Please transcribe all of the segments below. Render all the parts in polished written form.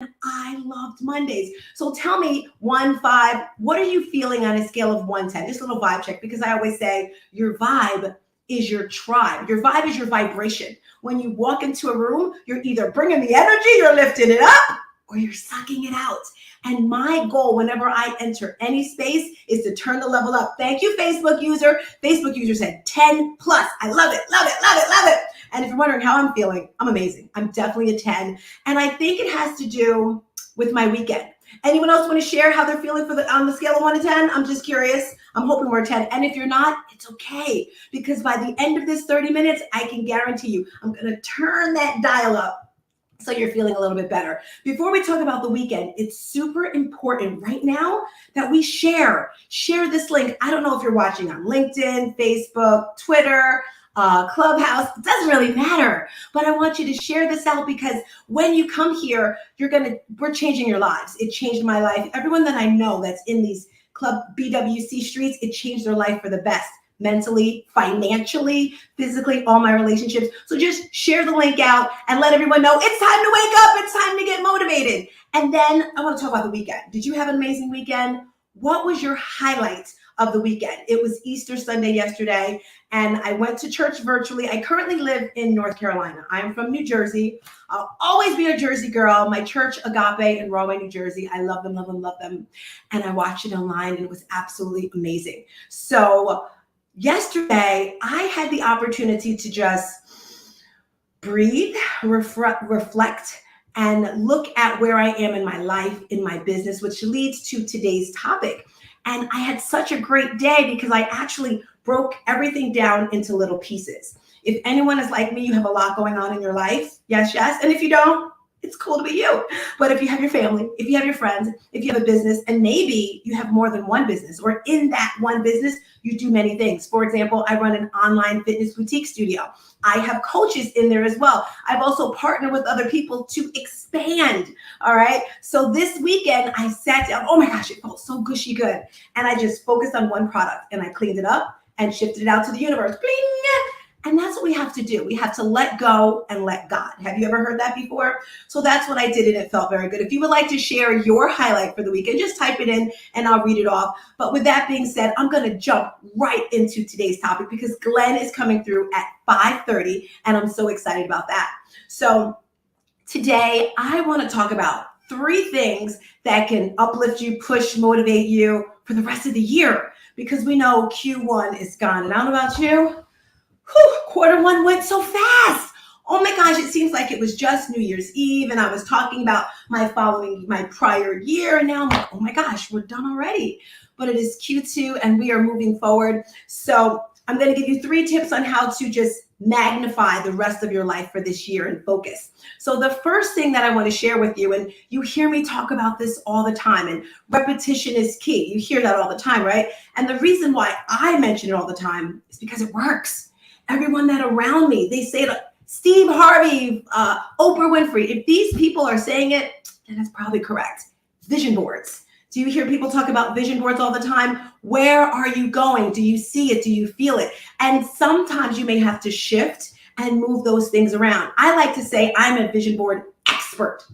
I loved Mondays. So tell me, 1, 5, what are you feeling on a scale of 1 to 10? Just a little vibe check, because I always say your vibe is your tribe. Your vibe is your vibration. When you walk into a room, you're either bringing the energy, you're lifting it up, or you're sucking it out. And my goal whenever I enter any space is to turn the level up. Thank you, Facebook user. Facebook user said 10 plus. I love it, love it, love it, love it. And if you're wondering how I'm feeling, I'm amazing. I'm definitely a 10. And I think it has to do with my weekend. Anyone else want to share how they're feeling on the scale of 1 to 10? I'm just curious. I'm hoping we're a 10. And if you're not, it's okay. Because by the end of this 30 minutes, I can guarantee you, I'm going to turn that dial up so you're feeling a little bit better. Before we talk about the weekend, it's super important right now that we share this link. I don't know if you're watching on LinkedIn, Facebook, Twitter, Clubhouse. It doesn't really matter, but I want you to share this out, because when you come here, we're changing your lives. It changed my life. Everyone that I know that's in these Club BWC streets, it changed their life for the best. Mentally, financially, physically, all my relationships. So just share the link out and let everyone know it's time to wake up. It's time to get motivated. And then I want to talk about the weekend. Did you have an amazing weekend? What was your highlight of the weekend? It was Easter Sunday yesterday, and I went to church virtually. I currently live in North Carolina. I'm from New Jersey. I'll always be a Jersey girl. My church, Agape in Rahway, New Jersey. I love them, love them, love them. And I watched it online, and it was absolutely amazing. So yesterday, I had the opportunity to just breathe, reflect, and look at where I am in my life, in my business, which leads to today's topic. And I had such a great day because I actually broke everything down into little pieces. If anyone is like me, you have a lot going on in your life. Yes, yes. And if you don't, it's cool to be you. But if you have your family, if you have your friends, if you have a business, and maybe you have more than one business, or in that one business, you do many things. For example, I run an online fitness boutique studio. I have coaches in there as well. I've also partnered with other people to expand. All right. So this weekend I sat down. Oh my gosh, it felt so gushy good. And I just focused on one product, and I cleaned it up and shifted it out to the universe. Bling! And that's what we have to do. We have to let go and let God. Have you ever heard that before? So that's what I did, and it felt very good. If you would like to share your highlight for the weekend, just type it in and I'll read it off. But with that being said, I'm going to jump right into today's topic, because Glenn is coming through at 5:30, and I'm so excited about that. So today I want to talk about 3 things that can uplift you, push, motivate you for the rest of the year, because we know Q1 is gone. And I don't know about you, Q1 went so fast. Oh my gosh, it seems like it was just New Year's Eve, and I was talking about my prior year, and now I'm like, oh my gosh, we're done already. But it is Q2 and we are moving forward. So I'm going to give you 3 tips on how to just magnify the rest of your life for this year and focus. So the first thing that I want to share with you, and you hear me talk about this all the time, and repetition is key. You hear that all the time, right? And the reason why I mention it all the time is because it works. Everyone that around me, they say it. Steve Harvey, Oprah Winfrey. If these people are saying it, then it's probably correct. Vision boards. Do you hear people talk about vision boards all the time? Where are you going? Do you see it? Do you feel it? And sometimes you may have to shift and move those things around. I like to say I'm a vision board expert.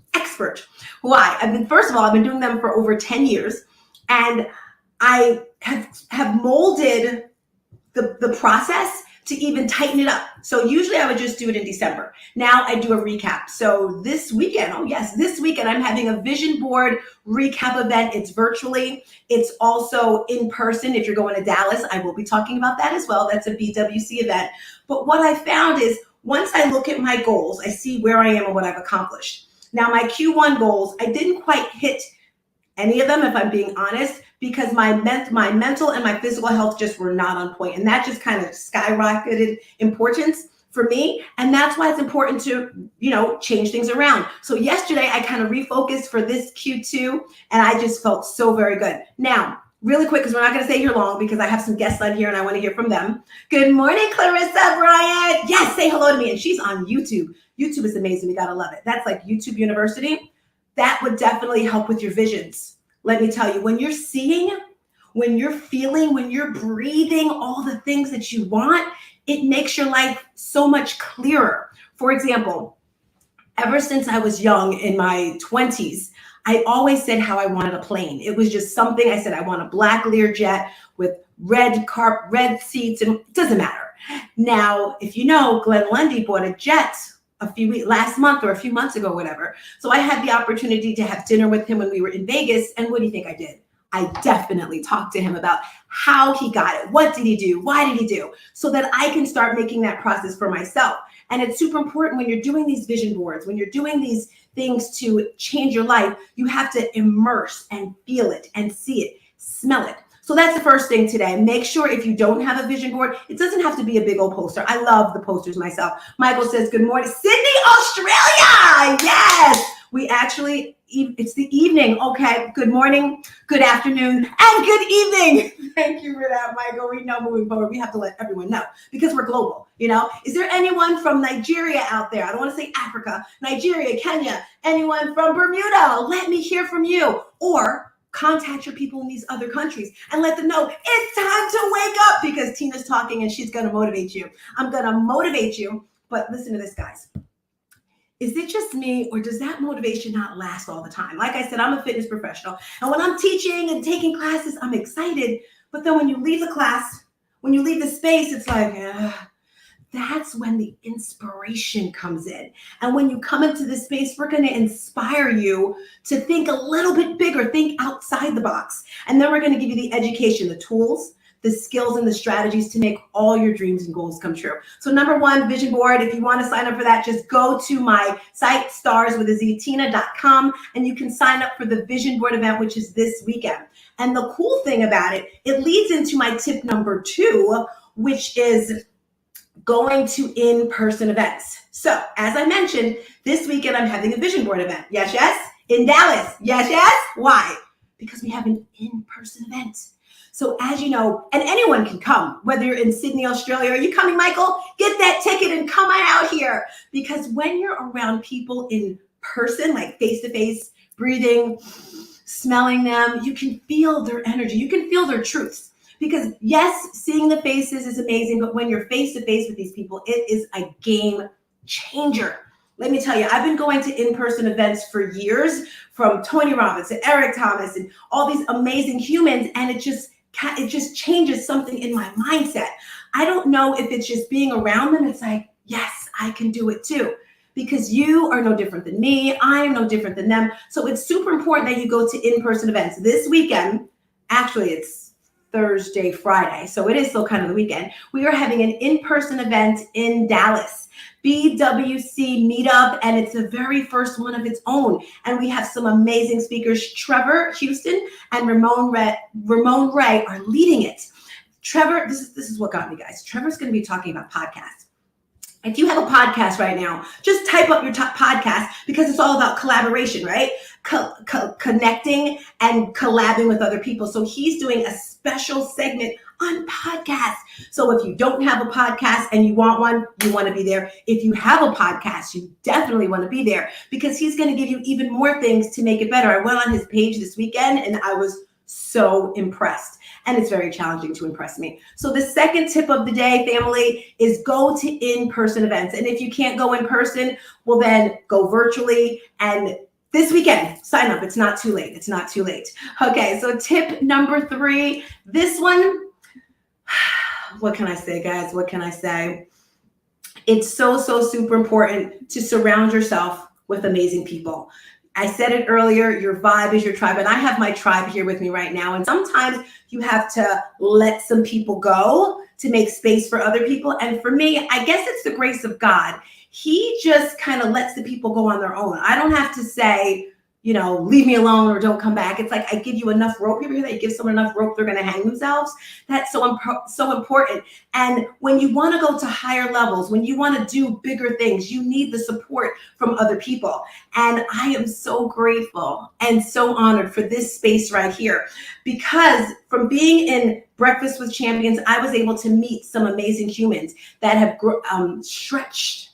Why? First of all, I've been doing them for over 10 years, and I have molded the process to even tighten it up. So usually I would just do it in December. Now I do a recap. So this weekend, this weekend I'm having a vision board recap event. It's virtually. It's also in person. If you're going to Dallas, I will be talking about that as well. That's a BWC event. But what I found is, once I look at my goals, I see where I am and what I've accomplished. Now my Q1 goals, I didn't quite hit any of them, if I'm being honest, because my mental and my physical health just were not on point. And that just kind of skyrocketed importance for me. And that's why it's important to, change things around. So yesterday I kind of refocused for this Q2, and I just felt so very good. Now, really quick, because we're not going to stay here long, because I have some guests on here and I want to hear from them. Good morning, Clarissa Bryant. Yes, say hello to me. And she's on YouTube. YouTube is amazing. We got to love it. That's like YouTube University. That would definitely help with your visions. Let me tell you, when you're seeing, when you're feeling, when you're breathing all the things that you want, it makes your life so much clearer. For example, Ever since I was young in my 20s, I always said how I wanted a plane. It was just something I said, I want a black Learjet with red seats, and it doesn't matter. Now, if you know, Glenn Lundy bought a jet last month or a few months ago, whatever. So I had the opportunity to have dinner with him when we were in Vegas. And what do you think I did? I definitely talked to him about how he got it. What did he do? Why did he do? So that I can start making that process for myself. And it's super important when you're doing these vision boards, when you're doing these things to change your life, you have to immerse and feel it and see it, smell it. So that's the first thing today. Make sure if you don't have a vision board, it doesn't have to be a big old poster. I love the posters myself. Michael says, good morning, Sydney, Australia. Yes, it's the evening. Okay, good morning, good afternoon, and good evening. Thank you for that, Michael. We know moving forward, we have to let everyone know because we're global, Is there anyone from Nigeria out there? I don't want to say Africa, Nigeria, Kenya, anyone from Bermuda? Let me hear from you. Or contact your people in these other countries and let them know it's time to wake up because Tina's talking and she's going to motivate you. I'm going to motivate you, but listen to this, guys. Is it just me or does that motivation not last all the time? Like I said, I'm a fitness professional. And when I'm teaching and taking classes, I'm excited. But then when you leave the class, when you leave the space, it's like, that's when the inspiration comes in. And when you come into this space, we're going to inspire you to think a little bit bigger, think outside the box. And then we're going to give you the education, the tools, the skills, and the strategies to make all your dreams and goals come true. So number one, vision board. If you want to sign up for that, just go to my site, starswithaztina.com, and you can sign up for the vision board event, which is this weekend. And the cool thing about it, it leads into my tip number 2, which is going to in-person events. So as I mentioned, this weekend I'm having a vision board event. Yes, yes. In Dallas. Yes, yes. Why? Because we have an in-person event. So as you know, and anyone can come, whether you're in Sydney, Australia, are you coming, Michael? Get that ticket and come on out here. Because when you're around people in person, like face-to-face, breathing, smelling them, you can feel their energy. You can feel their truths. Because yes, seeing the faces is amazing, but when you're face-to-face with these people, it is a game changer. Let me tell you, I've been going to in-person events for years, from Tony Robbins to Eric Thomas and all these amazing humans, and it just changes something in my mindset. I don't know if it's just being around them. It's like, yes, I can do it too. Because you are no different than me. I am no different than them. So it's super important that you go to in-person events. This weekend, actually it's Thursday, Friday, so it is still kind of the weekend. We are having an in-person event in Dallas, BWC Meetup, and it's the very first one of its own. And we have some amazing speakers. Trevor Houston and Ramon Ray are leading it. Trevor, this is what got me, guys. Trevor's going to be talking about podcasts. If you have a podcast right now, just type up your top podcast because it's all about collaboration, right? Connecting and collabing with other people. So he's doing a special segment on podcasts. So if you don't have a podcast and you want one, you want to be there. If you have a podcast, you definitely want to be there because he's going to give you even more things to make it better. I went on his page this weekend and I was so impressed. And it's very challenging to impress me. So the second tip of the day, family, is go to in-person events. And if you can't go in person, well then go virtually. And this weekend, sign up. It's not too late. It's not too late. Okay, so tip number 3, this one, what can I say, guys? What can I say? It's so super important to surround yourself with amazing people. I said it earlier, your vibe is your tribe, and I have my tribe here with me right now. And sometimes you have to let some people go to make space for other people. And for me, I guess it's the grace of God. He just kind of lets the people go on their own. I don't have to say, leave me alone or don't come back. It's like I give you enough rope. You ever hear that? You give someone enough rope, they're going to hang themselves. That's so important. And when you want to go to higher levels, when you want to do bigger things, you need the support from other people. And I am so grateful and so honored for this space right here, because from being in Breakfast with Champions, I was able to meet some amazing humans that have stretched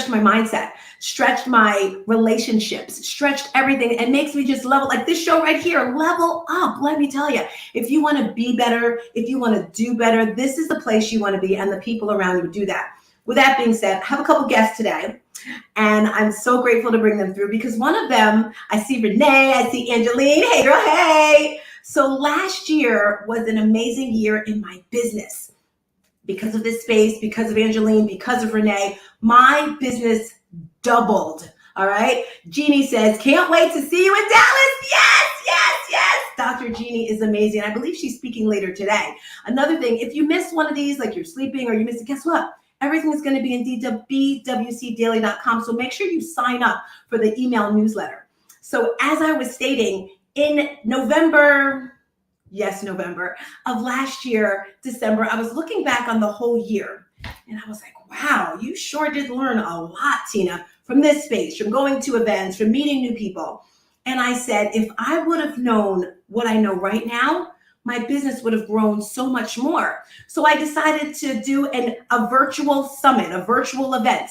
my mindset, stretched my relationships, stretched everything, and makes me just level, like this show right here, level up. Let me tell you, if you want to be better, if you want to do better, this is the place you want to be, and the people around you do that. with that being said, I have a couple guests today, and I'm so grateful to bring them through because one of them, I see Renee, I see Angeline. Hey, girl, hey. So last year was an amazing year in my business. Because of this space, because of Angeline, because of Renee, my business doubled. All right. Jeannie says, can't wait to see you in Dallas. Yes, yes, yes. Dr. Jeannie is amazing. I believe she's speaking later today. Another thing, if you missed one of these, like you're sleeping or you missed it, guess what? Everything is going to be in bwcdaily.com. So make sure you sign up for the email newsletter. So as I was stating, in November of last year, December, I was looking back on the whole year and I was like, wow, you sure did learn a lot, Tina, from this space, from going to events, from meeting new people. And I said, if I would have known what I know right now, my business would have grown so much more. So I decided to do a virtual summit, a virtual event.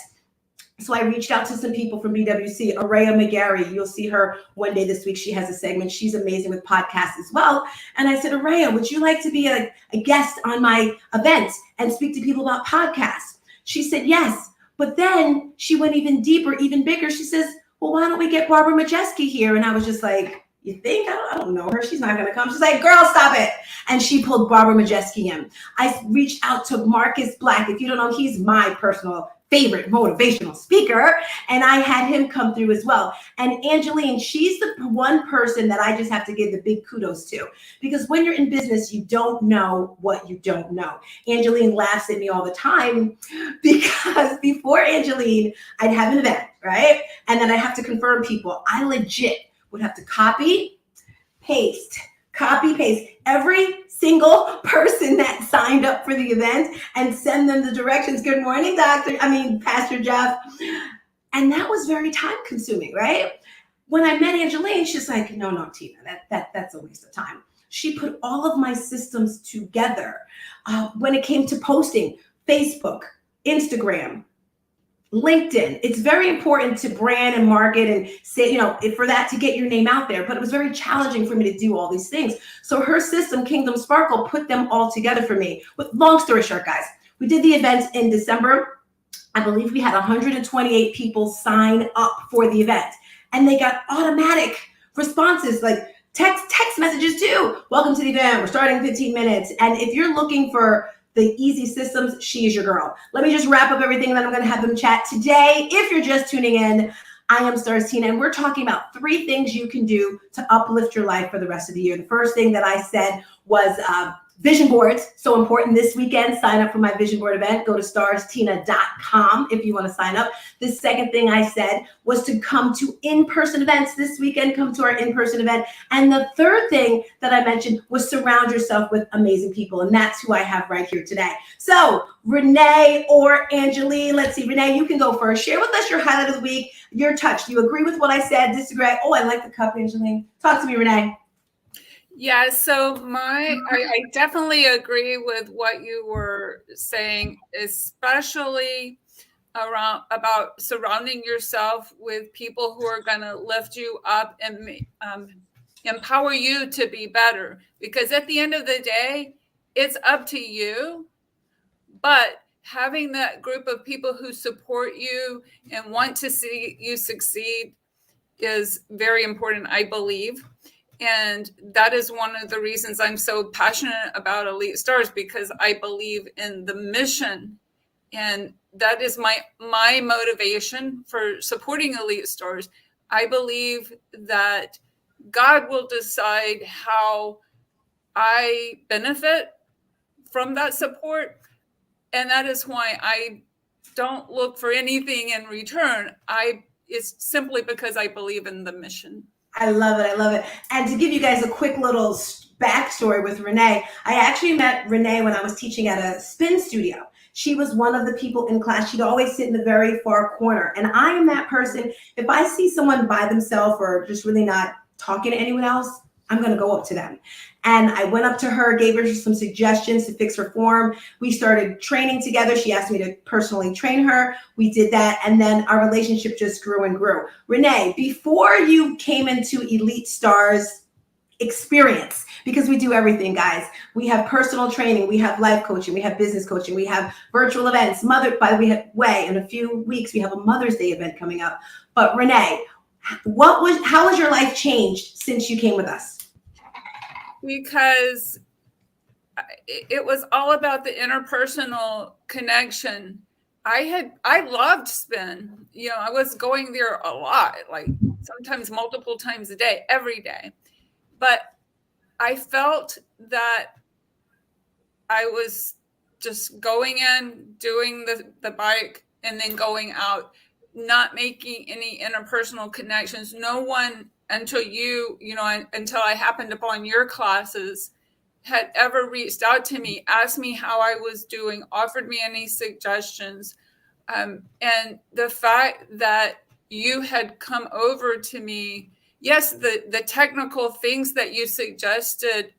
So I reached out to some people from BWC, Araya McGarry. You'll see her one day this week. She has a segment. She's amazing with podcasts as well. And I said, Araya, would you like to be a guest on my event and speak to people about podcasts? She said, yes. But then she went even deeper, even bigger. She says, well, why don't we get Barbara Majeski here? And I was just like, you think? I don't know her. She's not going to come. She's like, girl, stop it. And she pulled Barbara Majeski in. I reached out to Marcus Black. If you don't know, he's my personal favorite motivational speaker. And I had him come through as well. And Angeline, she's the one person that I just have to give the big kudos to. Because when you're in business, you don't know what you don't know. Angeline laughs at me all the time because before Angeline, I'd have an event, right? And then I have to confirm people. I legit would have to copy, paste every single person that signed up for the event and send them the directions. Good morning, Pastor Jeff. And that was very time consuming, right? When I met Angeline, she's like, no, Tina, that's a waste of time. She put all of my systems together. When it came to posting, Facebook, Instagram, LinkedIn. It's very important to brand and market and say, for that to get your name out there. But it was very challenging for me to do all these things. So her system, Kingdom Sparkle, put them all together for me. With long story short, guys, we did the event in December. I believe we had 128 people sign up for the event. And they got automatic responses like text messages too. Welcome to the event. We're starting in 15 minutes. And if you're looking for the easy systems, she is your girl. Let me just wrap up everything and then I'm going to have them chat today. If you're just tuning in, I am Stars Tina, and we're talking about 3 things you can do to uplift your life for the rest of the year. The first thing that I said was vision boards. So important this weekend. Sign up for my vision board event. Go to starstina.com if you want to sign up. The second thing I said was to come to in-person events this weekend. Come to our in-person event. And the third thing that I mentioned was surround yourself with amazing people. And that's who I have right here today. So Renee or Angeline, let's see. Renee, you can go first. Share with us your highlight of the week, your touch. Do you agree with what I said? Disagree? Oh, I like the cup, Angeline. Talk to me, Renee. Yeah, so I definitely agree with what you were saying, especially about surrounding yourself with people who are going to lift you up and empower you to be better. Because at the end of the day, it's up to you. But having that group of people who support you and want to see you succeed is very important, I believe. And that is one of the reasons I'm so passionate about Elite Stars, because I believe in the mission. And that is my motivation for supporting Elite Stars. I believe that God will decide how I benefit from that support. And that is why I don't look for anything in return. It's simply because I believe in the mission. I love it. I love it. And to give you guys a quick little backstory with Renee, I actually met Renee when I was teaching at a spin studio. She was one of the people in class. She'd always sit in the very far corner. And I am that person. If I see someone by themselves or just really not talking to anyone else, I'm going to go up to them. And I went up to her, gave her some suggestions to fix her form. We started training together. She asked me to personally train her. We did that. And then our relationship just grew and grew. Renee, before you came into Elite Stars, experience, because we do everything, guys. We have personal training, we have life coaching, we have business coaching, we have virtual events. By the way, in a few weeks, we have a Mother's Day event coming up. But Renee, how has your life changed since you came with us? Because it was all about the interpersonal connection. I loved spin. I was going there a lot, like sometimes multiple times a day, every day. But I felt that I was just going in, doing the bike, and then going out, not making any interpersonal connections. No one until until I happened upon your classes had ever reached out to me, asked me how I was doing, offered me any suggestions. And the fact that you had come over to me, yes, the technical things that you suggested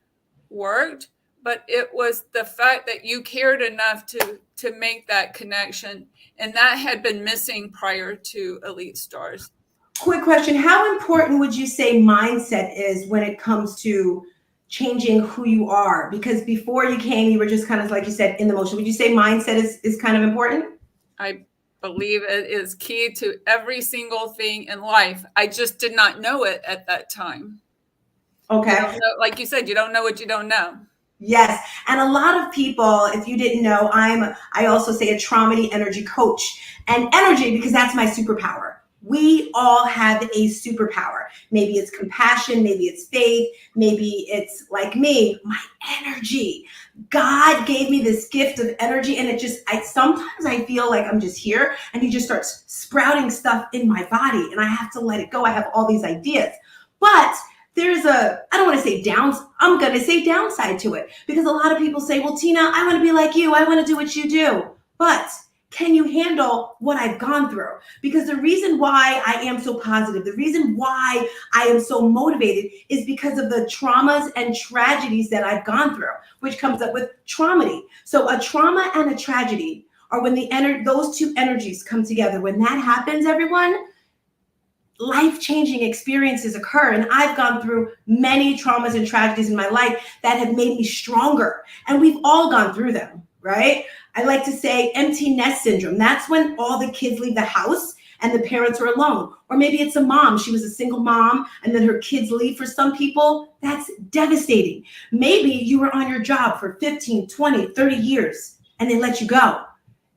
worked, but it was the fact that you cared enough to make that connection. And that had been missing prior to Elite Stars. Quick question. How important would you say mindset is when it comes to changing who you are? Because before you came, you were just kind of, like you said, in the motion. Would you say mindset is kind of important? I believe it is key to every single thing in life. I just did not know it at that time. Okay. Like you said, you don't know what you don't know. Yes. And a lot of people, if you didn't know, I also say a trauma energy coach. And energy, because that's my superpower. We all have a superpower. Maybe it's compassion, maybe it's faith, maybe it's like me, my energy. God gave me this gift of energy, and sometimes I feel like I'm just here and he just starts sprouting stuff in my body and I have to let it go. I have all these ideas. But there's I don't want to say I'm going to say downside to it, because a lot of people say, well, Tina, I want to be like you. I want to do what you do. But can you handle what I've gone through? Because the reason why I am so positive, the reason why I am so motivated is because of the traumas and tragedies that I've gone through, which comes up with traumedy. So a trauma and a tragedy are when those two energies come together. When that happens, everyone, life-changing experiences occur. And I've gone through many traumas and tragedies in my life that have made me stronger. And we've all gone through them, right? I like to say empty nest syndrome. That's when all the kids leave the house and the parents are alone. Or maybe it's a mom. She was a single mom and then her kids leave. For some people, that's devastating. Maybe you were on your job for 15, 20, 30 years and they let you go.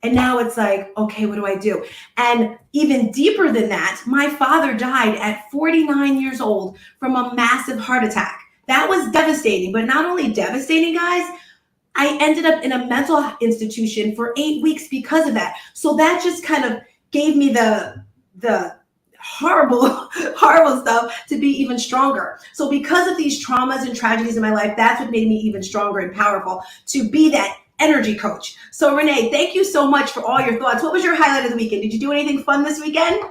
And now it's like, okay, what do I do? And even deeper than that, my father died at 49 years old from a massive heart attack. That was devastating, but not only devastating, guys, I ended up in a mental institution for 8 weeks because of that. So that just kind of gave me the horrible, horrible stuff to be even stronger. So because of these traumas and tragedies in my life, that's what made me even stronger and powerful to be that energy coach. So Renee, thank you so much for all your thoughts. What was your highlight of the weekend? Did you do anything fun this weekend?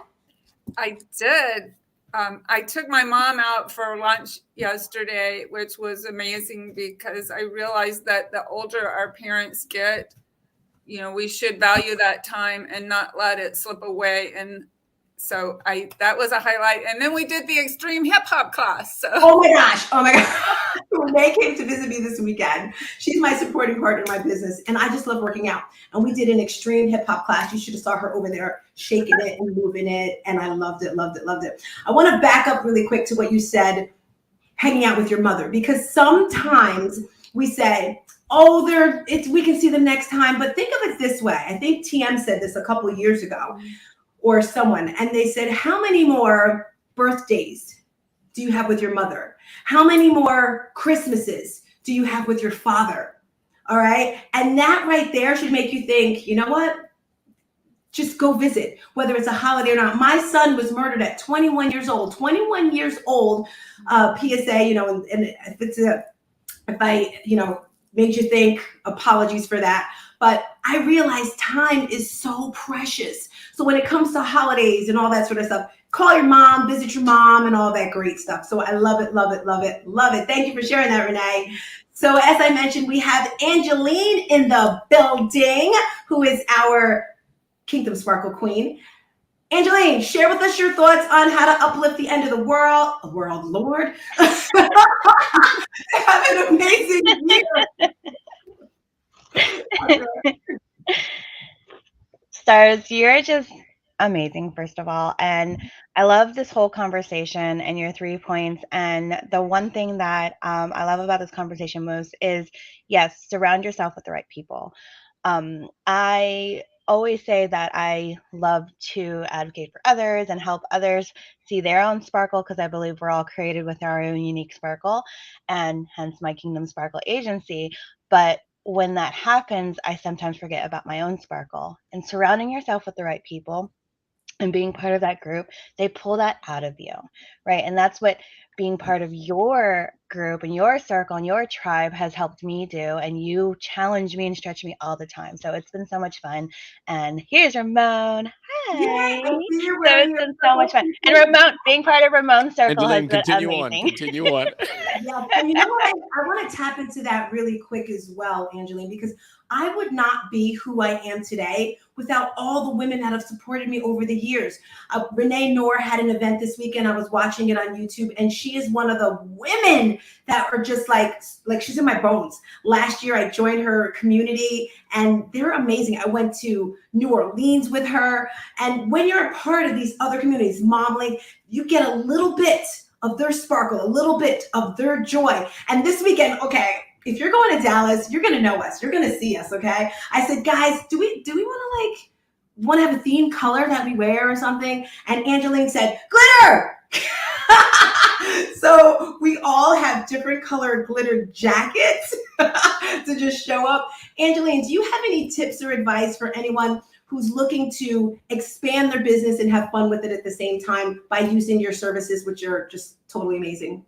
I did. I took my mom out for lunch yesterday, which was amazing because I realized that the older our parents get, we should value that time and not let it slip away. And so that was a highlight. And then we did the extreme hip hop class. So. Oh my gosh. Renee came to visit me this weekend. She's my supporting partner in my business. And I just love working out. And we did an extreme hip hop class. You should have saw her over there shaking it and moving it. And I loved it, loved it, loved it. I want to back up really quick to what you said, hanging out with your mother, because sometimes we say, oh, we can see them next time. But think of it this way. I think TM said this a couple of years ago, or someone, and they said, how many more birthdays do you have with your mother? How many more Christmases do you have with your father? All right. And that right there should make you think, you know what? Just go visit, whether it's a holiday or not. My son was murdered at 21 years old, PSA, and if I made you think, apologies for that. But I realized time is so precious. So when it comes to holidays and all that sort of stuff, call your mom, visit your mom, and all that great stuff. So I love it, love it, love it, love it. Thank you for sharing that, Renee. So as I mentioned, we have Angeline in the building, who is our Kingdom Sparkle Queen. Angeline, share with us your thoughts on how to uplift the end of the world, Lord. Have an amazing year. Stars, you're just amazing, first of all. And I love this whole conversation and your 3 points. And the one thing that I love about this conversation most is, yes, surround yourself with the right people. I always say that I love to advocate for others and help others see their own sparkle, because I believe we're all created with our own unique sparkle, and hence my Kingdom Sparkle agency. But when that happens, I sometimes forget about my own sparkle. And surrounding yourself with the right people and being part of that group, they pull that out of you, right? And that's what being part of your group and your circle and your tribe has helped me do. And you challenge me and stretch me all the time. So it's been so much fun. And here's Ramon. Hi. Yeah, So it's been so much fun. And Ramon, being part of Ramon's circle has been amazing. Continue on. Yeah, and you know what? I want to tap into that really quick as well, Angeline, because I would not be who I am today without all the women that have supported me over the years. Renee Noor had an event this weekend. I was watching it on YouTube, and she is one of the women that are just like she's in my bones. Last year, I joined her community, and they're amazing. I went to New Orleans with her, and when you're a part of these other communities, MomLink, you get a little bit of their sparkle, a little bit of their joy. And this weekend, okay, if you're going to Dallas, you're going to know us. You're going to see us, okay? I said, guys, do we want to have a themed color that we wear or something? And Angeline said, glitter! So we all have different colored glitter jackets to just show up. Angeline, do you have any tips or advice for anyone who's looking to expand their business and have fun with it at the same time by using your services, which are just totally amazing?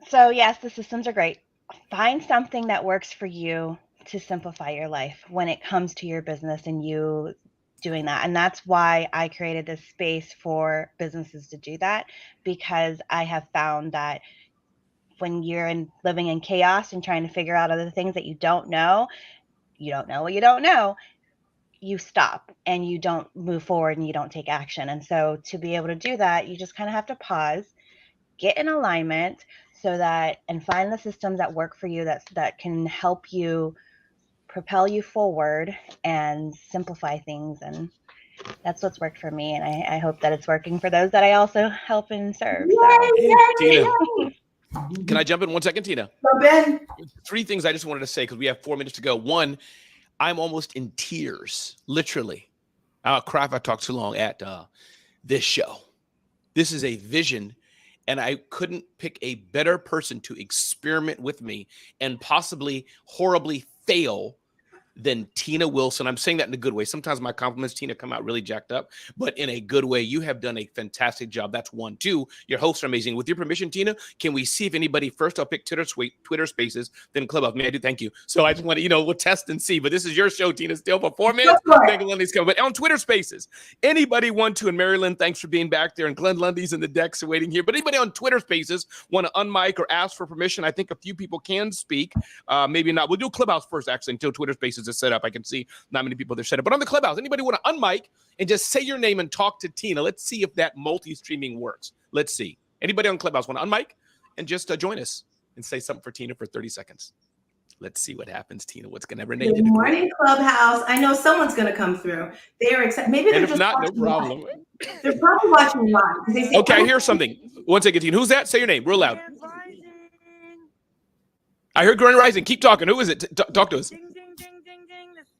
So yes, the systems are great. Find something that works for you to simplify your life when it comes to your business and you doing that. And that's why I created this space for businesses to do that, because I have found that when you're living in chaos and trying to figure out other things that you don't know what you don't know, you stop and you don't move forward and you don't take action. And so to be able to do that, you just kind of have to pause, get in alignment and find the systems that work for you, that can help you propel you forward and simplify things. And that's what's worked for me. And I hope that it's working for those that I also help and serve. Tina, can I jump in 1 second, Tina? Jump in. 3 things I just wanted to say, because we have 4 minutes to go. 1, I'm almost in tears, literally. I'll cry if I talk too long at this show. This is a vision, and I couldn't pick a better person to experiment with me and possibly horribly fail than Tina Wilson. I'm saying that in a good way. Sometimes my compliments, Tina, come out really jacked up, but in a good way. You have done a fantastic job. That's 1. 2, your hosts are amazing. With your permission, Tina, can we see if anybody, first I'll pick Twitter Spaces, then Clubhouse. May I do? Thank you. So I just want to, we'll test and see, but this is your show, Tina, still for 4 minutes. But on Twitter Spaces, anybody want to, and Mary Lynn, thanks for being back there, and Glenn Lundy's in the decks waiting here, but anybody on Twitter Spaces want to unmic or ask for permission? I think a few people can speak. Maybe not. We'll do Clubhouse first, actually, until Twitter Spaces is set up. I can see not many people there set up, but on the Clubhouse, anybody want to unmic and just say your name and talk to Tina? Let's see if that multi-streaming works. Let's see. Anybody on Clubhouse want to unmic and just join us and say something for Tina for 30 seconds? Let's see what happens, Tina. What's going to Renee do? Good morning, Clubhouse. I know someone's going to come through. They are excited. Maybe they're just not, no problem. Live. They're probably watching live. Okay, I hear something. 1 second, Tina. Who's that? Say your name real loud. I heard Grand Rising. Keep talking. Who is it? Talk to us.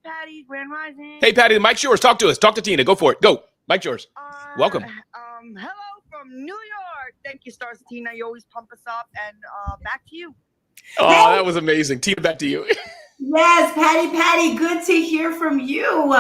Patty, Grand Rising. Hey, Patty, the mic's yours. Talk to us. Talk to Tina. Go for it. Go. Mic's yours. Welcome. Hello from New York. Thank you, Stars and Tina. You always pump us up. And back to you. Oh, that was amazing. Tina, back to you. Yes, Patty, good to hear from you.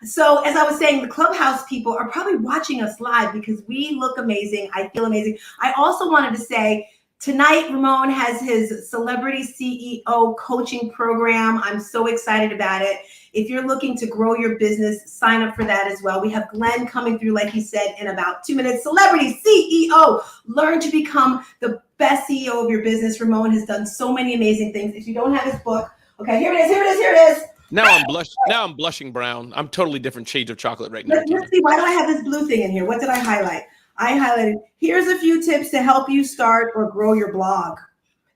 So as I was saying, the Clubhouse people are probably watching us live because we look amazing. I feel amazing. I also wanted to say, tonight, Ramon has his Celebrity CEO coaching program. I'm so excited about it. If you're looking to grow your business, sign up for that as well. We have Glenn coming through, like he said, in about 2 minutes. Celebrity CEO. Learn to become the best CEO of your business. Ramon has done so many amazing things. If you don't have his book, okay, here it is. Now I'm blushing brown. I'm totally different shades of chocolate right now. Let's see. Why do I have this blue thing in here? What did I highlight? I highlighted, here's a few tips to help you start or grow your blog.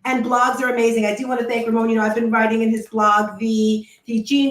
And blogs are amazing. I do want to thank Ramon. You know, I've been writing in his blog, the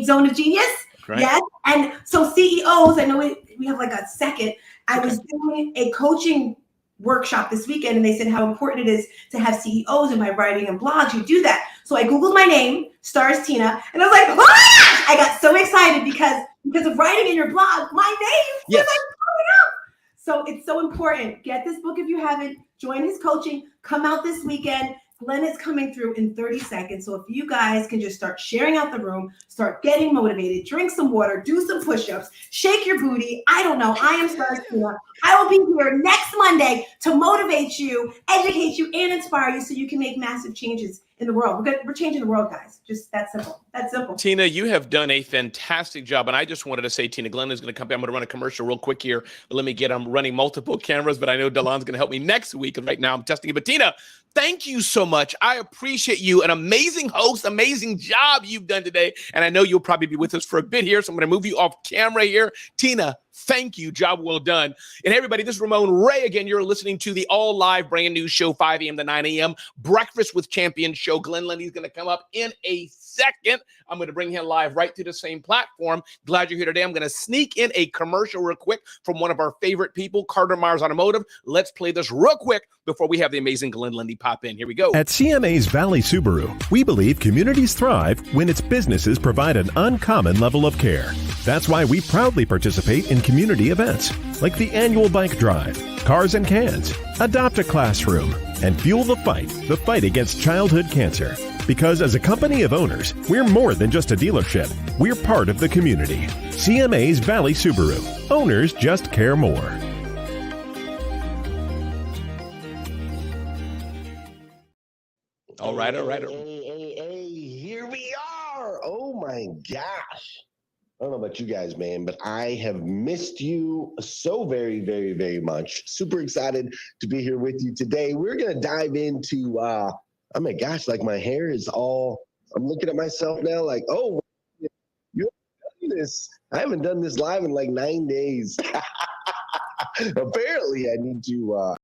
Zone of Genius. Right. Yes. And so CEOs, I know we have like a second. I was doing a coaching workshop this weekend, and they said how important it is to have CEOs in my writing and blogs. You do that. So I Googled my name, Stars Tina, and I was like, ah! I got so excited because of writing in your blog, my name. Yes. Was like coming up. So it's so important. Get this book if you haven't. Join his coaching. Come out this weekend. Glenn is coming through in 30 seconds. So if you guys can just start sharing out the room, start getting motivated, drink some water, do some push-ups, shake your booty. I don't know. I am Stars Tina. I will be here next Monday to motivate you, educate you, and inspire you so you can make massive changes in the world. We're changing the world, guys. Just that simple. That's simple. Tina, you have done a fantastic job. And I just wanted to say, Tina, Glenn is going to come back. I'm going to run a commercial real quick here. I'm running multiple cameras, but I know Delon's going to help me next week. And right now I'm testing it. But Tina, thank you so much. I appreciate you. An amazing host, amazing job you've done today. And I know you'll probably be with us for a bit here. So I'm going to move you off camera here. Tina, thank you. Job well done. And everybody, this is Ramon Ray again. You're listening to the all live brand new show, 5 a.m. to 9 a.m. Breakfast with Champions show. Glenn Lundy's going to come up in a second. I'm going to bring him live right to the same platform. Glad you're here today. I'm going to sneak in a commercial real quick from one of our favorite people, Carter Myers Automotive. Let's play this real quick before we have the amazing Glenn Lundy pop in. Here we go. At CMA's Valley Subaru, we believe communities thrive when its businesses provide an uncommon level of care. That's why we proudly participate in community events like the annual bike drive, Cars and Cans, Adopt a Classroom, and Fuel the fight against childhood cancer. Because as a company of owners, we're more than just a dealership. We're part of the community. CMA's Valley Subaru. Owners just care more. All right. Hey, here we are. Oh my gosh. I don't know about you guys, man, but I have missed you so very, very, very much. Super excited to be here with you today. We're going to dive into, oh my gosh, like my hair is all, I'm looking at myself now like, oh, you haven't done this. I haven't done this live in like 9 days. Apparently I need to,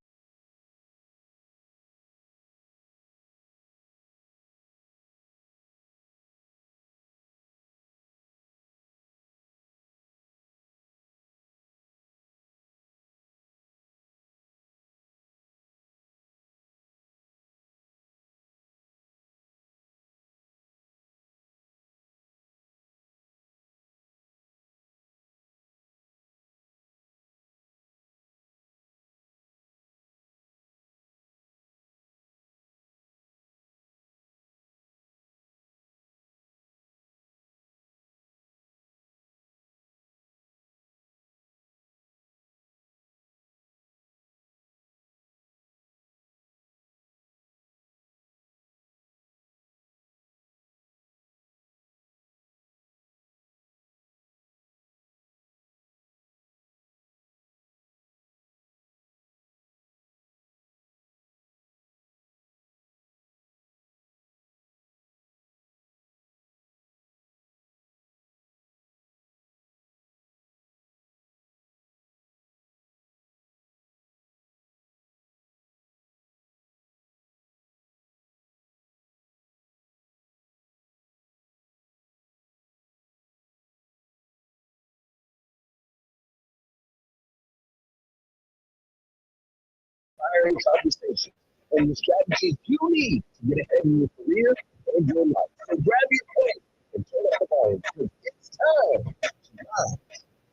conversation and the strategies you need to get ahead in your career and your life. So grab your pen and turn up the volume because it's time to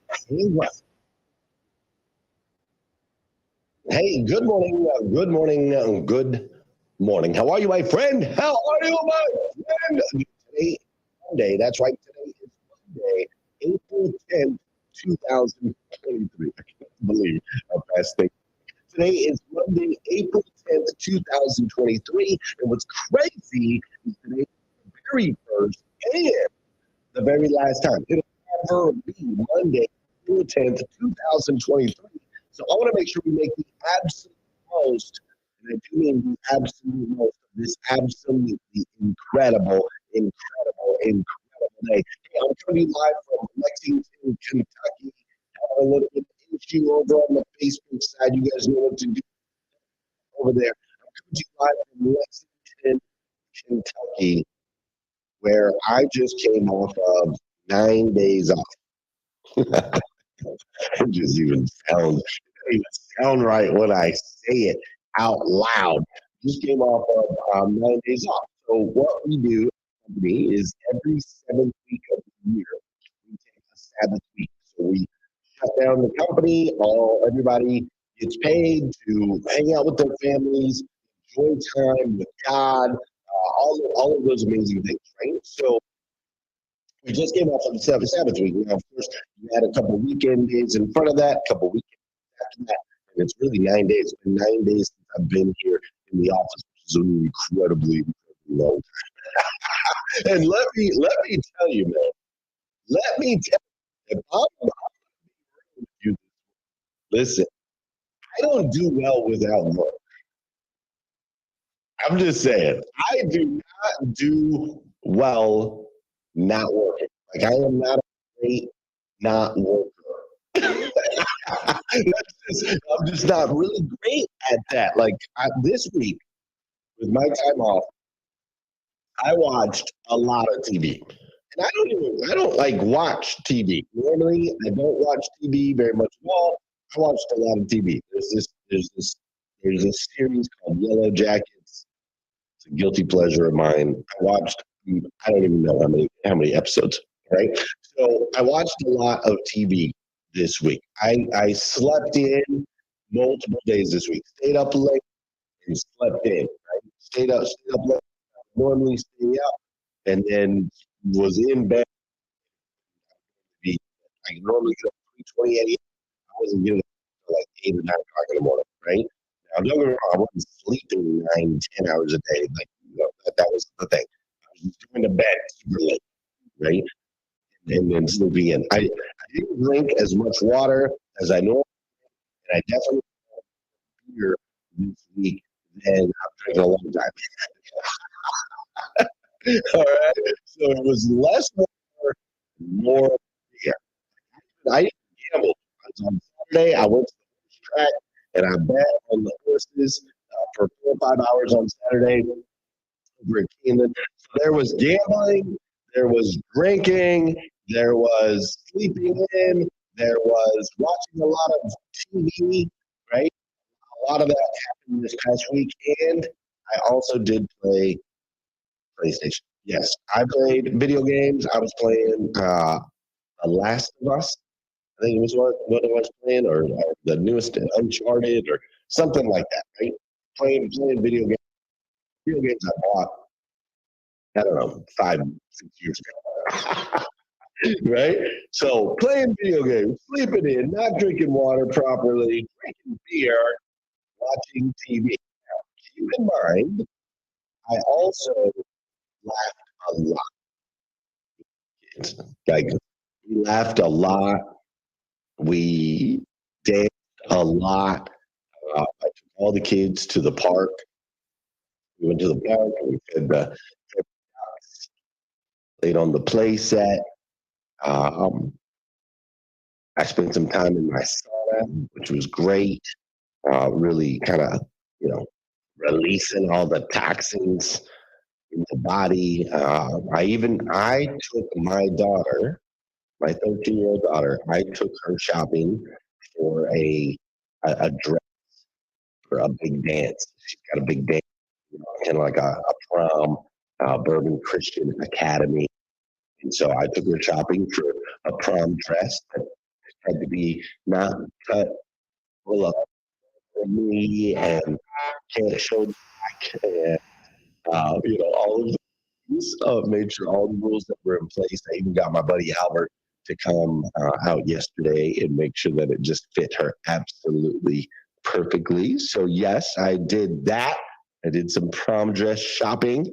rise and grind. Hey, good morning, good morning, good morning. How are you, my friend? How are you, my friend? Today is Monday. That's right. Today is Monday, April 10th, 2023. I can't believe how fast things. Today is Monday, April 10th, 2023. And what's crazy is today is the very first and the very last time. It'll never be Monday, April 10th, 2023. So I want to make sure we make the absolute most, and I do mean the absolute most of this absolutely incredible day. Hey, coming live from Lexington, Kentucky. Have a little bit of issue over on the Facebook side. You guys know what to do over there. I'm coming to you live from Lexington, Kentucky, where I just came off of 9 days off. It just even sound right when I say it out loud. Just came off of 9 days off. So what we do is every 7th week of the year, we take a Sabbath week. So we shut down the company, everybody gets paid to hang out with their families, enjoy time with God, all of those amazing things, right? So we just came off of the Sabbath week. Now, of course, we had a couple weekend days in front of that, a couple weekends after that, and it's really 9 days. It's been 9 days since I've been here in the office, which is an incredibly long time. And let me tell you, man. Let me tell you, if I'm with you, listen, I don't do well without work. I'm just saying, I do not do well not working. Like, I am not a great not worker. I'm just not really great at that. Like, this week, with my time off, I watched a lot of TV. And I don't like watch TV. Normally, I don't watch TV very much at all. I watched a lot of TV. There's a series called Yellow Jackets. It's a guilty pleasure of mine. I watched, I don't even know how many episodes, right? So I watched a lot of TV this week. I slept in multiple days this week. Stayed up late and slept in, right? Stayed up late. Normally stay up, and then was in bed. I normally get up 3:20 a.m. I wasn't getting up until like 8 or 9 o'clock in the morning, right? Now, don't get me wrong, I wasn't sleeping 9-10 hours a day. Like, that was the thing. I was going to bed super late, right? And then sleeping in. I didn't drink as much water as I normally, and I definitely drank beer this week than I've drank in a long time. All right. So it was less water, more beer. I didn't gamble. On Saturday, I went to the horse track and I bet on the horses for 4 or 5 hours on Saturday over in Keeneland. So there was gambling, there was drinking, there was sleeping in, there was watching a lot of TV, right? A lot of that happened this past week. And I also did play PlayStation. Yes, I played video games. I was playing The Last of Us. I think it was what I was playing, or the newest Uncharted, or something like that, right? Playing video games. Video games I bought, I don't know, 5-6 years ago. Right? So playing video games, sleeping in, not drinking water properly, drinking beer, watching TV. Now, keep in mind, I also laughed a lot. Like, we laughed a lot. We danced a lot. I took all the kids to the park. We went to the park and we fed the ducks, played on the play set. I spent some time in my sauna, which was great. Really kind of, releasing all the toxins in the body. I took my daughter, my 13-year-old daughter, I took her shopping for a dress for a big dance. She's got a big dance, kind of like a prom, Bourbon Christian Academy. And so I took her shopping for a prom dress that had to be not cut full up for me and can't show the back, and all of these. Made sure all the rules that were in place. I even got my buddy Albert to come out yesterday and make sure that it just fit her absolutely perfectly. So yes, I did that. I did some prom dress shopping.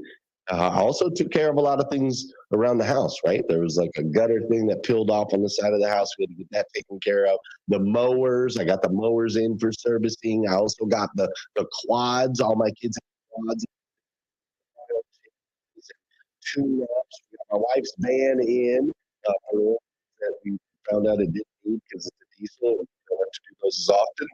I also took care of a lot of things around the house, right? There was like a gutter thing that peeled off on the side of the house. We had to get that taken care of. The mowers, I got the mowers in for servicing. I also got the quads. All my kids have quads. Tune-ups. We got my wife's van in. balloon that we found out it didn't need because it's a diesel. And we don't have to do those as often.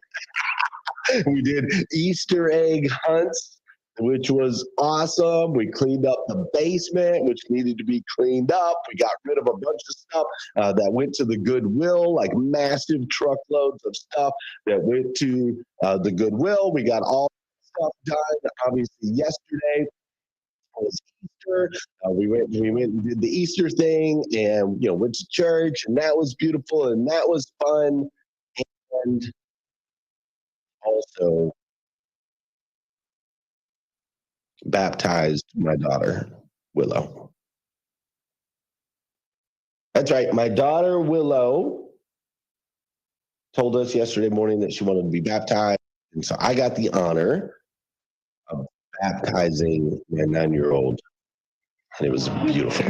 We did Easter egg hunts, which was awesome. We cleaned up the basement, which needed to be cleaned up. We got rid of a bunch of stuff that went to the Goodwill, like massive truckloads of stuff that went to the Goodwill. We got all stuff done. Obviously, yesterday was Easter. We went and did the Easter thing, and went to church, and that was beautiful, and that was fun. And also baptized my daughter, Willow. That's right. My daughter, Willow, told us yesterday morning that she wanted to be baptized. And so I got the honor of baptizing my 9-year-old. And it was beautiful.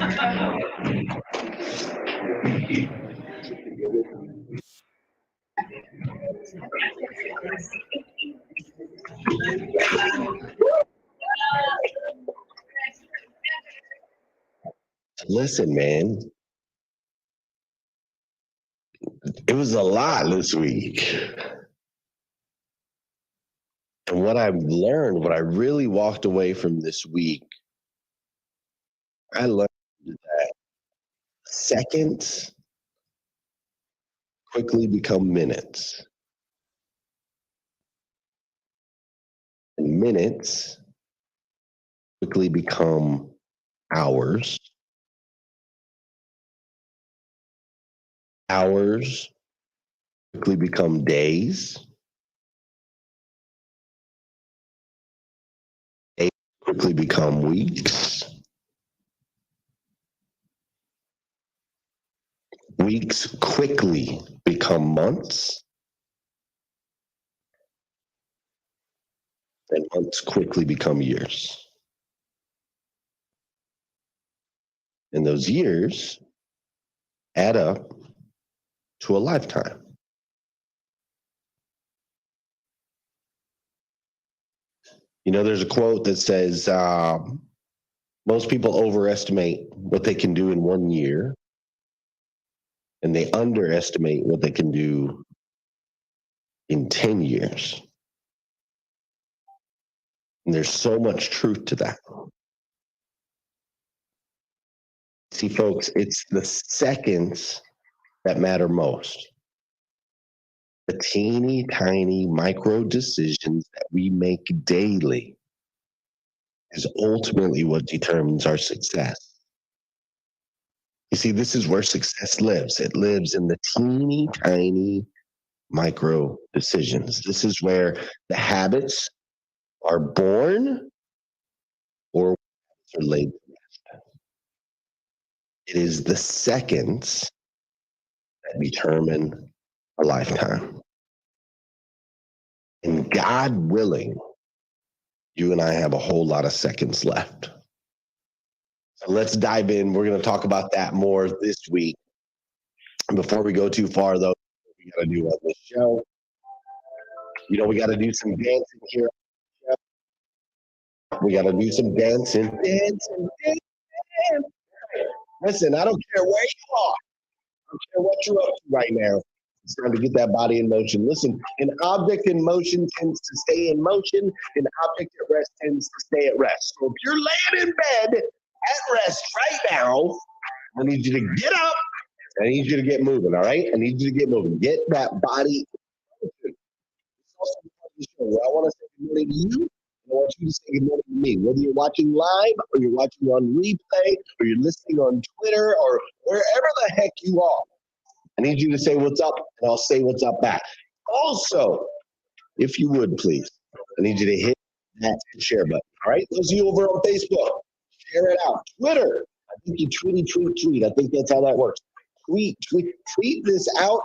Listen, man, it was a lot this week. And what I've learned, what I really walked away from this week, I learned that seconds quickly become minutes. And minutes quickly become hours. Hours quickly become days. Days quickly become weeks. Weeks quickly become months. And months quickly become years. And those years add up to a lifetime. There's a quote that says, most people overestimate what they can do in 1 year, and they underestimate what they can do in 10 years. And there's so much truth to that. See, folks, it's the seconds that matter most. The teeny tiny micro decisions that we make daily is ultimately what determines our success. You see, this is where success lives. It lives in the teeny tiny micro decisions. This is where the habits are born or are laid to rest. It is the seconds that determine a lifetime. And God willing, you and I have a whole lot of seconds left. So let's dive in. We're going to talk about that more this week. Before we go too far, though, we got to do on this show. We got to do some dancing here. We got to do some dancing. Listen, I don't care where you are. I don't care what you're up to right now. It's time to get that body in motion. Listen, an object in motion tends to stay in motion. An object at rest tends to stay at rest. So if you're laying in bed at rest right now, I need you to get up. I need you to get moving, all right? I need you to get moving. Get that body in motion. It's also part of the show where I want to say good morning to you. I want you to say good morning to me. Whether you're watching live or you're watching on replay or you're listening on Twitter or wherever the heck you are, I need you to say what's up, and I'll say what's up back. Also, if you would, please, I need you to hit that share button. All right? Those of you over on Facebook, share it out. Twitter, I think you tweet. I think that's how that works. Tweet this out.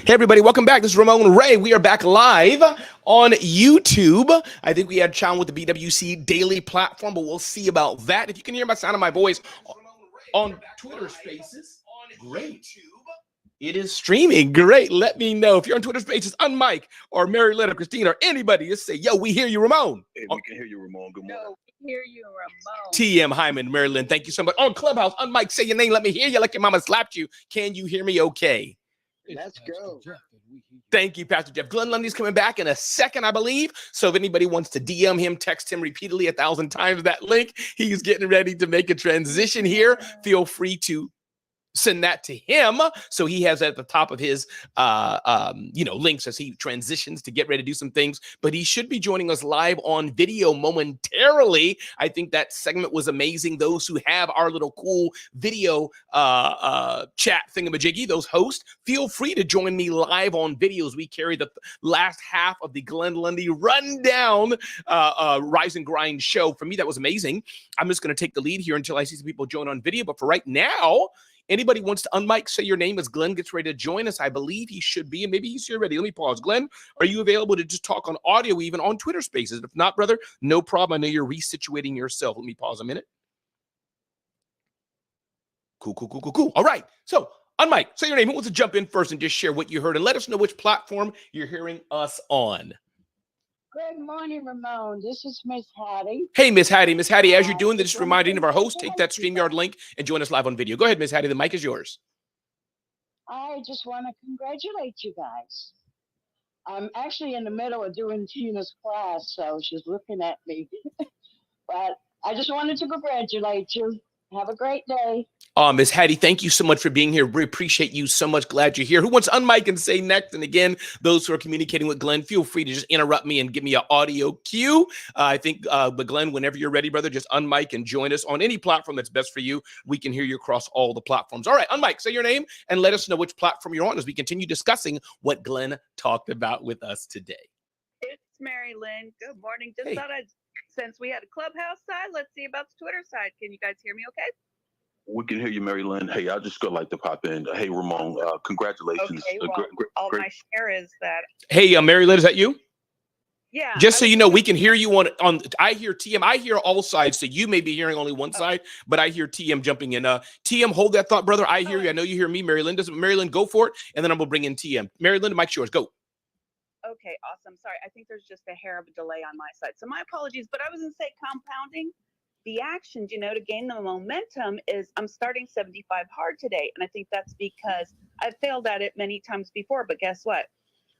Hey, everybody, welcome back. This is Ramon Ray. We are back live on YouTube. I think we had Chow with the BWC Daily platform, but we'll see about that. If you can hear my sound of my voice on Twitter Spaces, great. It is streaming. Great. Let me know. If you're on Twitter Spaces, unmic or Mary Lynn or Christine or anybody, just say, yo, we hear you, Ramon. Hey, we can hear you, Ramon. Good morning. No, hear you, Ramon. TM Hyman, Maryland, thank you so much. On Clubhouse, unmic, say your name. Let me hear you like your mama slapped you. Can you hear me okay? Let's go. Thank you, Pastor Jeff. Glenn Lundy's coming back in a second, I believe. So if anybody wants to DM him, text him repeatedly 1,000 times that link. He's getting ready to make a transition here. Feel free to send that to him, so he has that at the top of his links as he transitions to get ready to do some things. But he should be joining us live on video momentarily. I think that segment was amazing. Those who have our little cool video chat thingamajiggy, those hosts, feel free to join me live on videos. We carry the last half of the Glenn Lundy rundown Rise and Grind show. For me, that was amazing. I'm just going to take the lead here until I see some people join on video. But for right now, anybody wants to unmic, say your name as Glenn gets ready to join us. I believe he should be, and maybe he's here ready. Let me pause. Glenn, are you available to just talk on audio, even on Twitter Spaces? If not, brother, no problem. I know you're resituating yourself. Let me pause a minute. Cool. All right. So, unmic, say your name. Who wants to jump in first and just share what you heard and let us know which platform you're hearing us on? Good morning, Ramon. This is Miss Hattie. Hey, Miss Hattie. Miss Hattie, as you're doing this, just reminding of our host, take that StreamYard link and join us live on video. Go ahead, Miss Hattie. The mic is yours. I just want to congratulate you guys. I'm actually in the middle of doing Tina's class, so she's looking at me. But I just wanted to congratulate you. Have a great day. Miss Hattie, thank you so much for being here. We appreciate you so much. Glad you're here. Who wants to unmic and say next? And again, those who are communicating with Glenn, feel free to just interrupt me and give me an audio cue. But Glenn, whenever you're ready, brother, just unmic and join us on any platform that's best for you. We can hear you across all the platforms. All right, unmic, say your name and let us know which platform you're on as we continue discussing what Glenn talked about with us today. It's Mary Lynn. Good morning. Just Hey. thought since we had a Clubhouse side, let's see about the Twitter side. Can you guys hear me okay? We can hear you, Mary Lynn. Hey, I just like to pop in. Hey, Ramon, congratulations. Okay, well, all my share is that, Hey, Mary Lynn, is that you? yeah. Just so you know, we can hear you on I hear TM. I hear all sides, so you may be hearing only one side, but I hear TM jumping in. TM, hold that thought, brother. I hear you. I know you hear me. Mary Lynn doesn't. Mary Lynn, go for it, and then I'm gonna bring in TM. Mary Lynn, the mic's yours. Go. Okay, awesome. Sorry, I think there's just a hair of a delay on my side. So my apologies, but I was going to say compounding the actions, to gain the momentum is I'm starting 75 hard today. And I think that's because I've failed at it many times before. But guess what?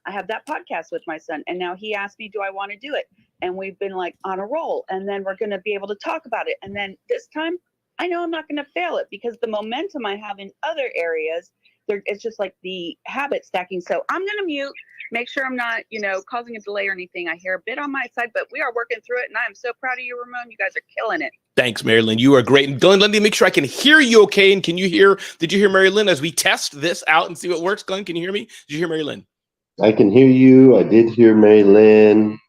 I have that podcast with my son. And now he asked me, do I want to do it? And we've been like on a roll. And then we're going to be able to talk about it. And then this time, I know I'm not going to fail it because the momentum I have in other areas, it's just like the habit stacking. So I'm going to mute, make sure I'm not, causing a delay or anything. I hear a bit on my side, but we are working through it. And I am so proud of you, Ramon. You guys are killing it. Thanks, Mary Lynn. You are great. And Glenn, let me make sure I can hear you okay. And did you hear Mary Lynn as we test this out and see what works? Glenn, can you hear me? Did you hear Mary Lynn? I can hear you. I did hear Mary Lynn.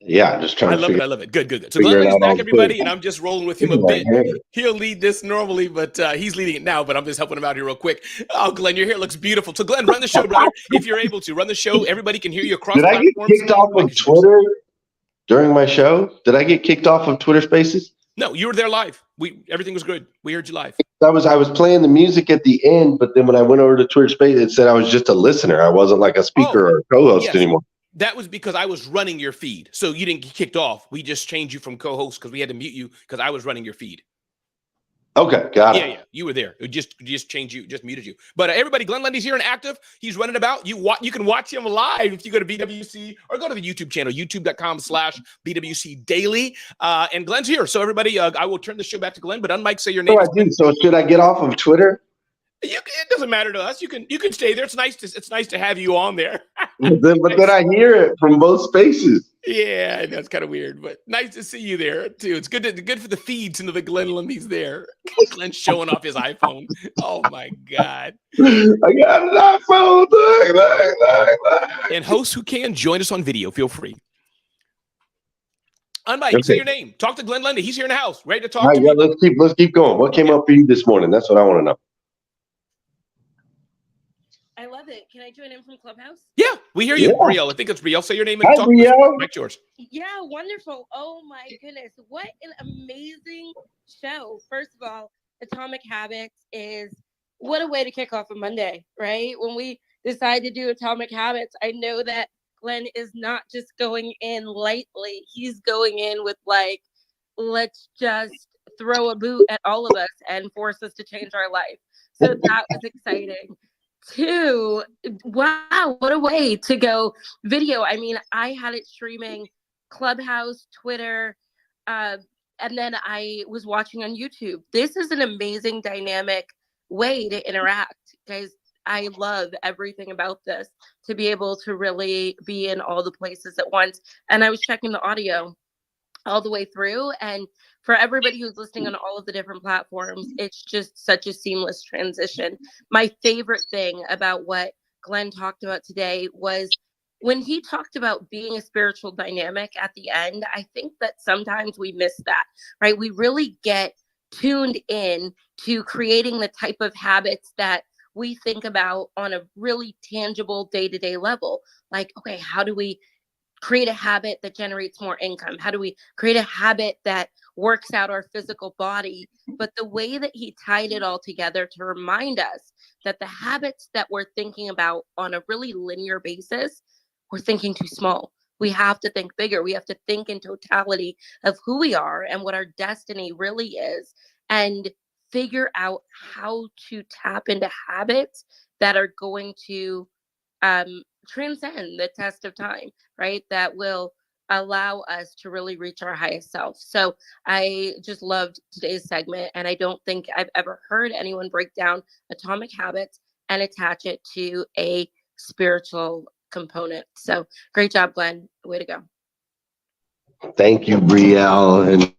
Yeah, just trying I love it. Good. So Glenn is back, everybody, and I'm just rolling with him a bit. He'll lead this normally, but he's leading it now, but I'm just helping him out here real quick. Oh, Glenn, your hair looks beautiful. So Glenn, run the show, brother. If you're able to, run the show. Everybody can hear you across Did I get kicked off of Twitter during my show? Did I get kicked off of Twitter Spaces? No, you were there live. Everything was good. We heard you live. I was playing the music at the end, but then when I went over to Twitter Spaces, it said I was just a listener. I wasn't like a speaker or a co-host anymore. That was because I was running your feed. So you didn't get kicked off. We just changed you from co-host because we had to mute you because I was running your feed. Okay, got it. Yeah, you were there. It just changed you, just muted you. But everybody, Glenn Lundy's here and active. He's running about. You can watch him live if you go to BWC or go to the YouTube channel, youtube.com/BWC Daily. And Glenn's here. So everybody, I will turn the show back to Glenn, but unmic, say your name. So should I get off of Twitter? It doesn't matter to us. You can stay there. It's nice to have you on there. but then I hear it from both spaces. Yeah, I know it's kind of weird, but nice to see you there too. It's good for the feed to know that Glenn Lundy's there. Glenn's showing off his iPhone. Oh my God! I got an iPhone. Look. And hosts who can join us on video, feel free. Unmike, say your name. Talk to Glenn Lundy. He's here in the house, ready to talk. All right, yeah, let's keep going. What came up for you this morning? That's what I want to know. I love it. Can I join in from Clubhouse? Yeah, we hear you, Yeah. Brielle. I think it's Brielle. Say your name and Hi, talk. Brielle. Mike, yours. Yeah, wonderful. Oh my goodness. What an amazing show. First of all, Atomic Habits is what a way to kick off a Monday, right? When we decide to do Atomic Habits, I know that Glenn is not just going in lightly. He's going in with like, let's just throw a boot at all of us and force us to change our life. So that was exciting. 2, wow, what a way to go video. I mean, I had it streaming Clubhouse, Twitter, and then I was watching on YouTube. This is an amazing dynamic way to interact, guys. I love everything about this, to be able to really be in all the places at once. And I was checking the audio all the way through, and for everybody who's listening on all of the different platforms, it's just such a seamless transition. My favorite thing about what Glenn talked about today was when he talked about being a spiritual dynamic at the end. I think that sometimes we miss that, right? We really get tuned in to creating the type of habits that we think about on a really tangible day-to-day level. Like, okay, how do we create a habit that generates more income? How do we create a habit that works out our physical body? But the way that he tied it all together to remind us that the habits that we're thinking about on a really linear basis, we're thinking too small. We have to think bigger. We have to think in totality of who we are and what our destiny really is, and figure out how to tap into habits that are going to transcend the test of time, right? That will allow us to really reach our highest self. So I just loved today's segment, and I don't think I've ever heard anyone break down Atomic Habits and attach it to a spiritual component. So great job, Glenn. Way to go. Thank you, Brielle. And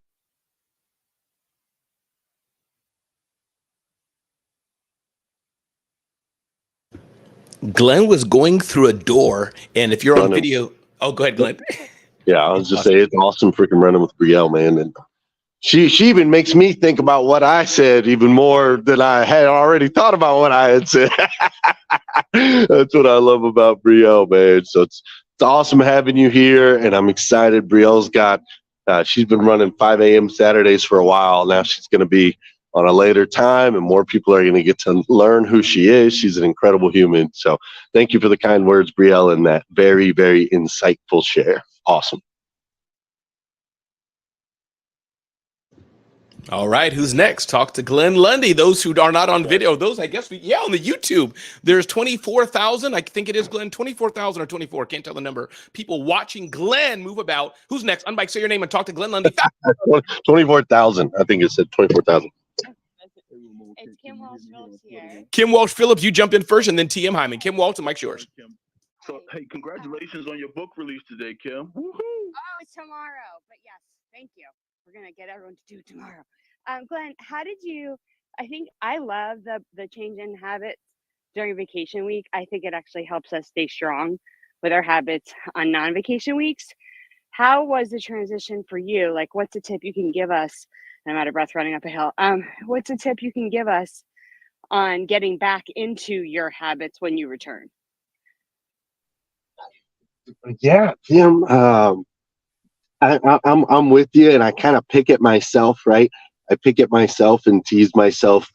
Glenn was going through a door, and if you're on video, oh, go ahead, Glenn. Yeah, I was just saying it's awesome freaking running with Brielle, man. And she even makes me think about what I said even more than I had already thought about what I had said. That's what I love about Brielle, man. So it's awesome having you here, and I'm excited. Brielle's got she's been running 5 a.m. Saturdays for a while. Now she's going to be on a later time, and more people are going to get to learn who she is. She's an incredible human. So thank you for the kind words, Brielle, and that very, very insightful share. Awesome. All right, who's next? Talk to Glenn Lundy. Those who are not on video, those, I guess, on the YouTube, there's 24,000. I think it is, Glenn, 24,000 or 24. Can't tell the number. People watching Glenn move about. Who's next? Unbike, say your name and talk to Glenn Lundy. 24,000. I think it said 24,000. It's Kim Walsh Phillips here. Kim Walsh Phillips, you jump in first, and then TM Hyman. Kim Walsh, the mic's yours. So, hey, congratulations on your book release today, Kim. Woohoo! Oh, it's tomorrow. But yes, thank you. We're going to get everyone to do it tomorrow. Glenn, how did you, I think I love the change in habits during vacation week. I think it actually helps us stay strong with our habits on non-vacation weeks. How was the transition for you? Like, what's a tip you can give us? I'm out of breath running up a hill. What's a tip you can give us on getting back into your habits when you return? Yeah, Kim, I'm with you, and I kind of pick at myself, right? I pick at myself and tease myself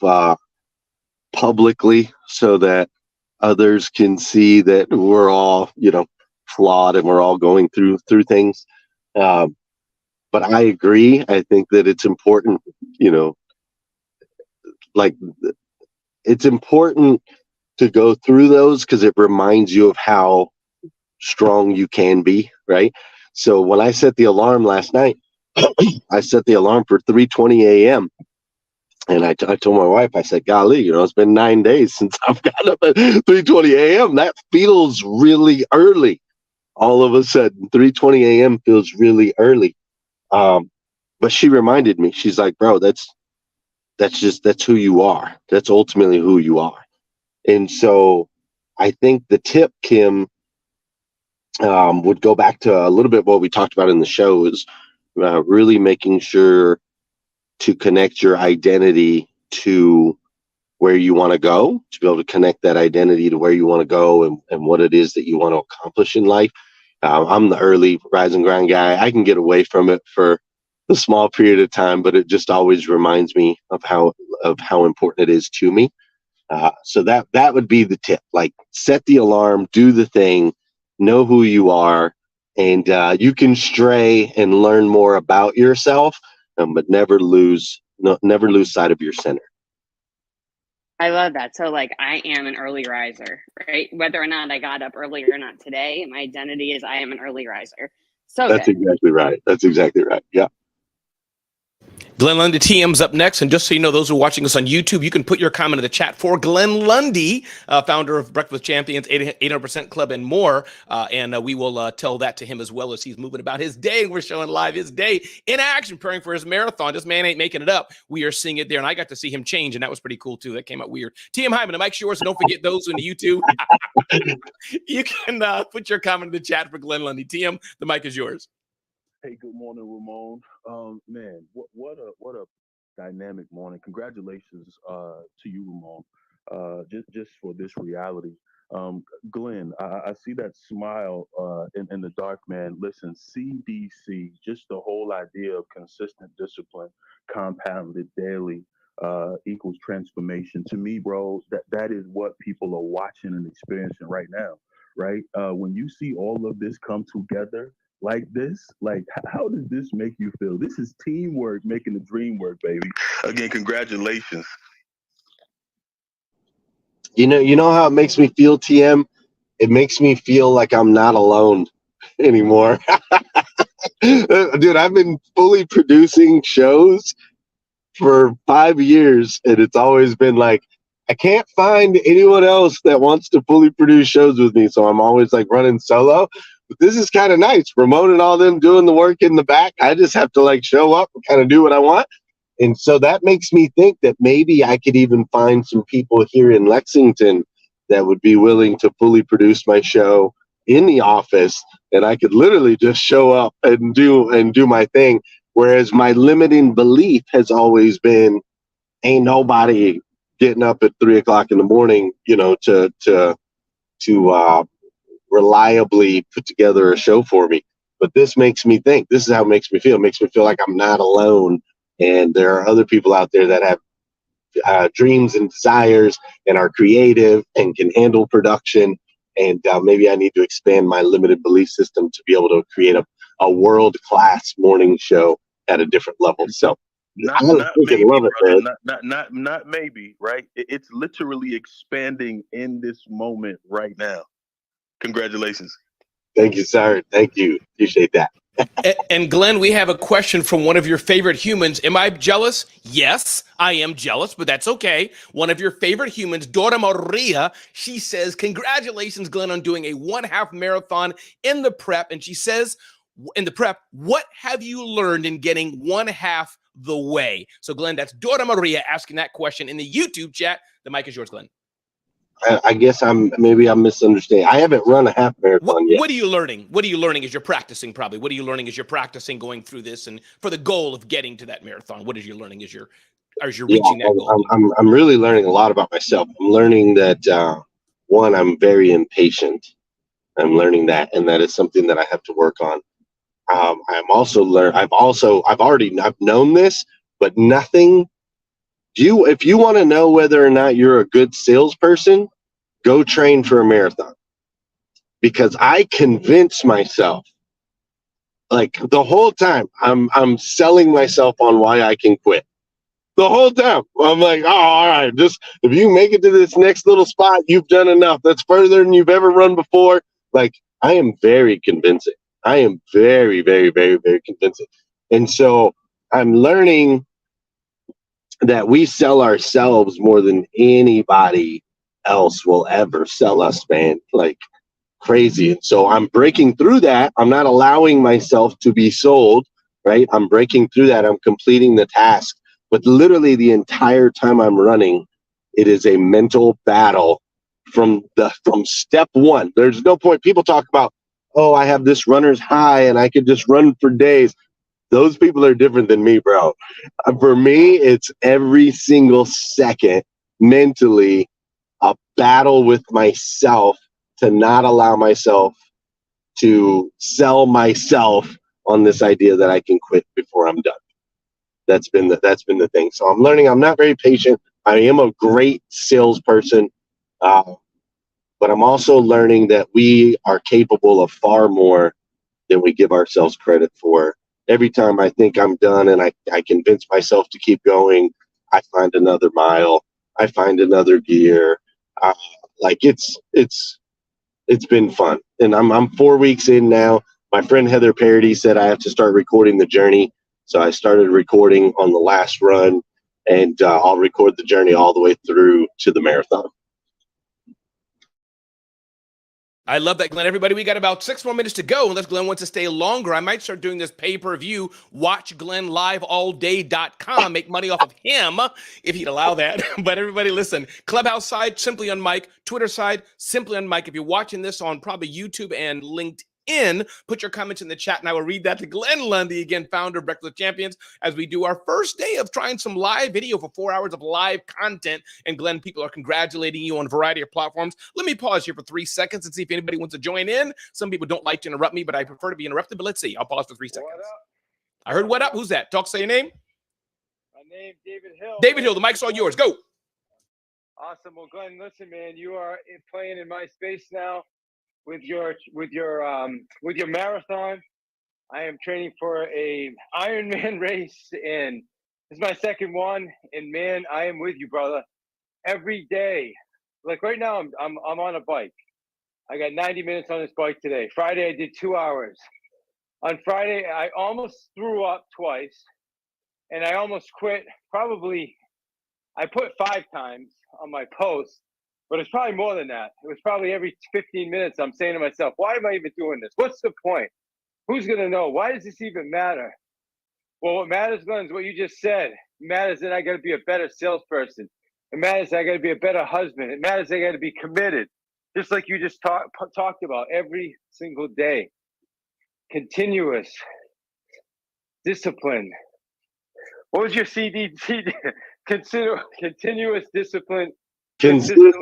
publicly so that others can see that we're all, flawed and we're all going through things. But I agree. I think that it's important, it's important to go through those because it reminds you of how strong you can be, right? So when I set the alarm last night, I set the alarm for 3:20 a.m. And I told my wife, I said, golly, it's been 9 days since I've got up at 3:20 a.m. That feels really early. All of a sudden, 3:20 a.m. feels really early. But she reminded me, she's like, bro, that's who you are. That's ultimately who you are. And so I think the tip, Kim, would go back to a little bit what we talked about in the show is really making sure to connect your identity to where you want to go, to be able to connect that identity to where you want to go and what it is that you want to accomplish in life. I'm the early rise and grind guy. I can get away from it for a small period of time, but it just always reminds me of how important it is to me. So that would be the tip. Like, set the alarm, do the thing, know who you are, and you can stray and learn more about yourself, but never lose sight of your center. I love that. So like, I am an early riser, right? Whether or not I got up early or not today, my identity is I am an early riser. So That's good. exactly right. That's exactly right. Yeah. Glenn Lundy TM's up next. And just so you know, those who are watching us on YouTube, you can put your comment in the chat for Glenn Lundy, founder of Breakfast Champions, 800% Club, and more. And we will tell that to him as well as he's moving about his day. We're showing live his day in action, preparing for his marathon. This man ain't making it up. We are seeing it there. And I got to see him change, and that was pretty cool, too. That came out weird. TM Hyman, the mic's yours. And don't forget those in the YouTube. You can put your comment in the chat for Glenn Lundy. TM, the mic is yours. Hey, good morning, Ramon. Man, what a dynamic morning. Congratulations to you, Ramon, just for this reality. Glenn, I see that smile in the dark, man. Listen, CDC, just the whole idea of consistent discipline compounded daily equals transformation. To me, bro, that is what people are watching and experiencing right now, right? When you see all of this come together like this, like, how does this make you feel? This is teamwork making the dream work, baby. Again, congratulations. You know how it makes me feel, TM? It makes me feel like I'm not alone anymore. Dude, I've been fully producing shows for 5 years, and it's always been like, I can't find anyone else that wants to fully produce shows with me, so I'm always like running solo. But this is kind of nice. Ramon and all them doing the work in the back. I just have to like show up and kind of do what I want. And so that makes me think that maybe I could even find some people here in Lexington that would be willing to fully produce my show in the office, and I could literally just show up and do my thing. Whereas my limiting belief has always been, ain't nobody getting up at 3 o'clock in the morning, to reliably put together a show for me. But this makes me think. This is how it makes me feel. It makes me feel like I'm not alone, and there are other people out there that have dreams and desires and are creative and can handle production. And maybe I need to expand my limited belief system to be able to create a world-class morning show at a different level. So Not maybe, brother. Not maybe, right? It's literally expanding in this moment right now. Congratulations. Thank you, sir. Thank you. Appreciate that. And Glenn, we have a question from one of your favorite humans. Am I jealous? Yes, I am jealous, but that's okay. One of your favorite humans, Dora Maria, she says, congratulations, Glenn, on doing a 1/2 marathon in the prep. And she says, in the prep, what have you learned in getting 1/2 the way? So Glenn, that's Dora Maria asking that question in the YouTube chat. The mic is yours, Glenn. I guess I'm misunderstanding. I haven't run a half marathon yet. What are you learning? What are you learning as you're practicing? Probably. What are you learning as you're practicing going through this and for the goal of getting to that marathon? What is you learning as you're reaching that goal? I'm really learning a lot about myself. I'm learning that one, I'm very impatient. I'm learning that, and that is something that I have to work on. I'm also I've known this, but nothing. If you want to know whether or not you're a good salesperson, go train for a marathon. Because I convince myself, like the whole time, I'm selling myself on why I can quit. The whole time, I'm like, oh, all right, just if you make it to this next little spot, you've done enough. That's further than you've ever run before. Like, I am very convincing. I am very, very, very, very convincing. And so I'm learning that we sell ourselves more than anybody else will ever sell us, man, like crazy. And so I'm breaking through that. I'm not allowing myself to be sold, right? I'm breaking through that. I'm completing the task. But literally the entire time I'm running, it is a mental battle from step one. There's no point. People talk about, oh, I have this runner's high and I could just run for days. Those people are different than me, bro. For me, it's every single second mentally a battle with myself to not allow myself to sell myself on this idea that I can quit before I'm done. That's been the thing. So I'm learning. I'm not very patient. I am a great salesperson, but I'm also learning that we are capable of far more than we give ourselves credit for. Every time I think I'm done and I convince myself to keep going, I find another mile. I find another gear. Like it's been fun. And I'm 4 weeks in now. My friend Heather Parody said I have to start recording the journey. So I started recording on the last run, and I'll record the journey all the way through to the marathon. I love that, Glenn. Everybody, we got about 6 more minutes to go. Unless Glenn wants to stay longer, I might start doing this pay-per-view, watchglennliveallday.com, make money off of him, if he'd allow that. But everybody, listen, Clubhouse side, Simply on Mike, Twitter side, Simply on Mike. If you're watching this on probably YouTube and LinkedIn, put your comments in the chat, and I will read that to Glenn Lundy, again, founder of Breakfast with Champions, as we do our first day of trying some live video for 4 hours of live content. And Glenn, people are congratulating you on a variety of platforms. Let me pause here for 3 seconds and see if anybody wants to join in. Some people don't like to interrupt me, but I prefer to be interrupted. But let's see. I'll pause for 3 seconds. I heard what up. Who's that? Talk, say your name. My name, David Hill. David Hill, the mic's all yours. Go. Awesome. Well, Glenn, listen, man, you are playing in my space now with your marathon. I am training for a Ironman race, and this is my second one. And man, I am with you, brother. Every day, like right now, I'm on a bike. I got 90 minutes on this bike today. Friday, I did 2 hours. On Friday, I almost threw up twice, and I almost quit. Probably, I put 5 times on my post. But it's probably more than that. It was probably every 15 minutes I'm saying to myself, why am I even doing this? What's the point? Who's going to know? Why does this even matter? Well, what matters, Glenn, is what you just said. It matters that I got to be a better salesperson. It matters that I got to be a better husband. It matters that I got to be committed. Just like you just talked about every single day. Continuous discipline. What was your CD? Continuous discipline. Consistent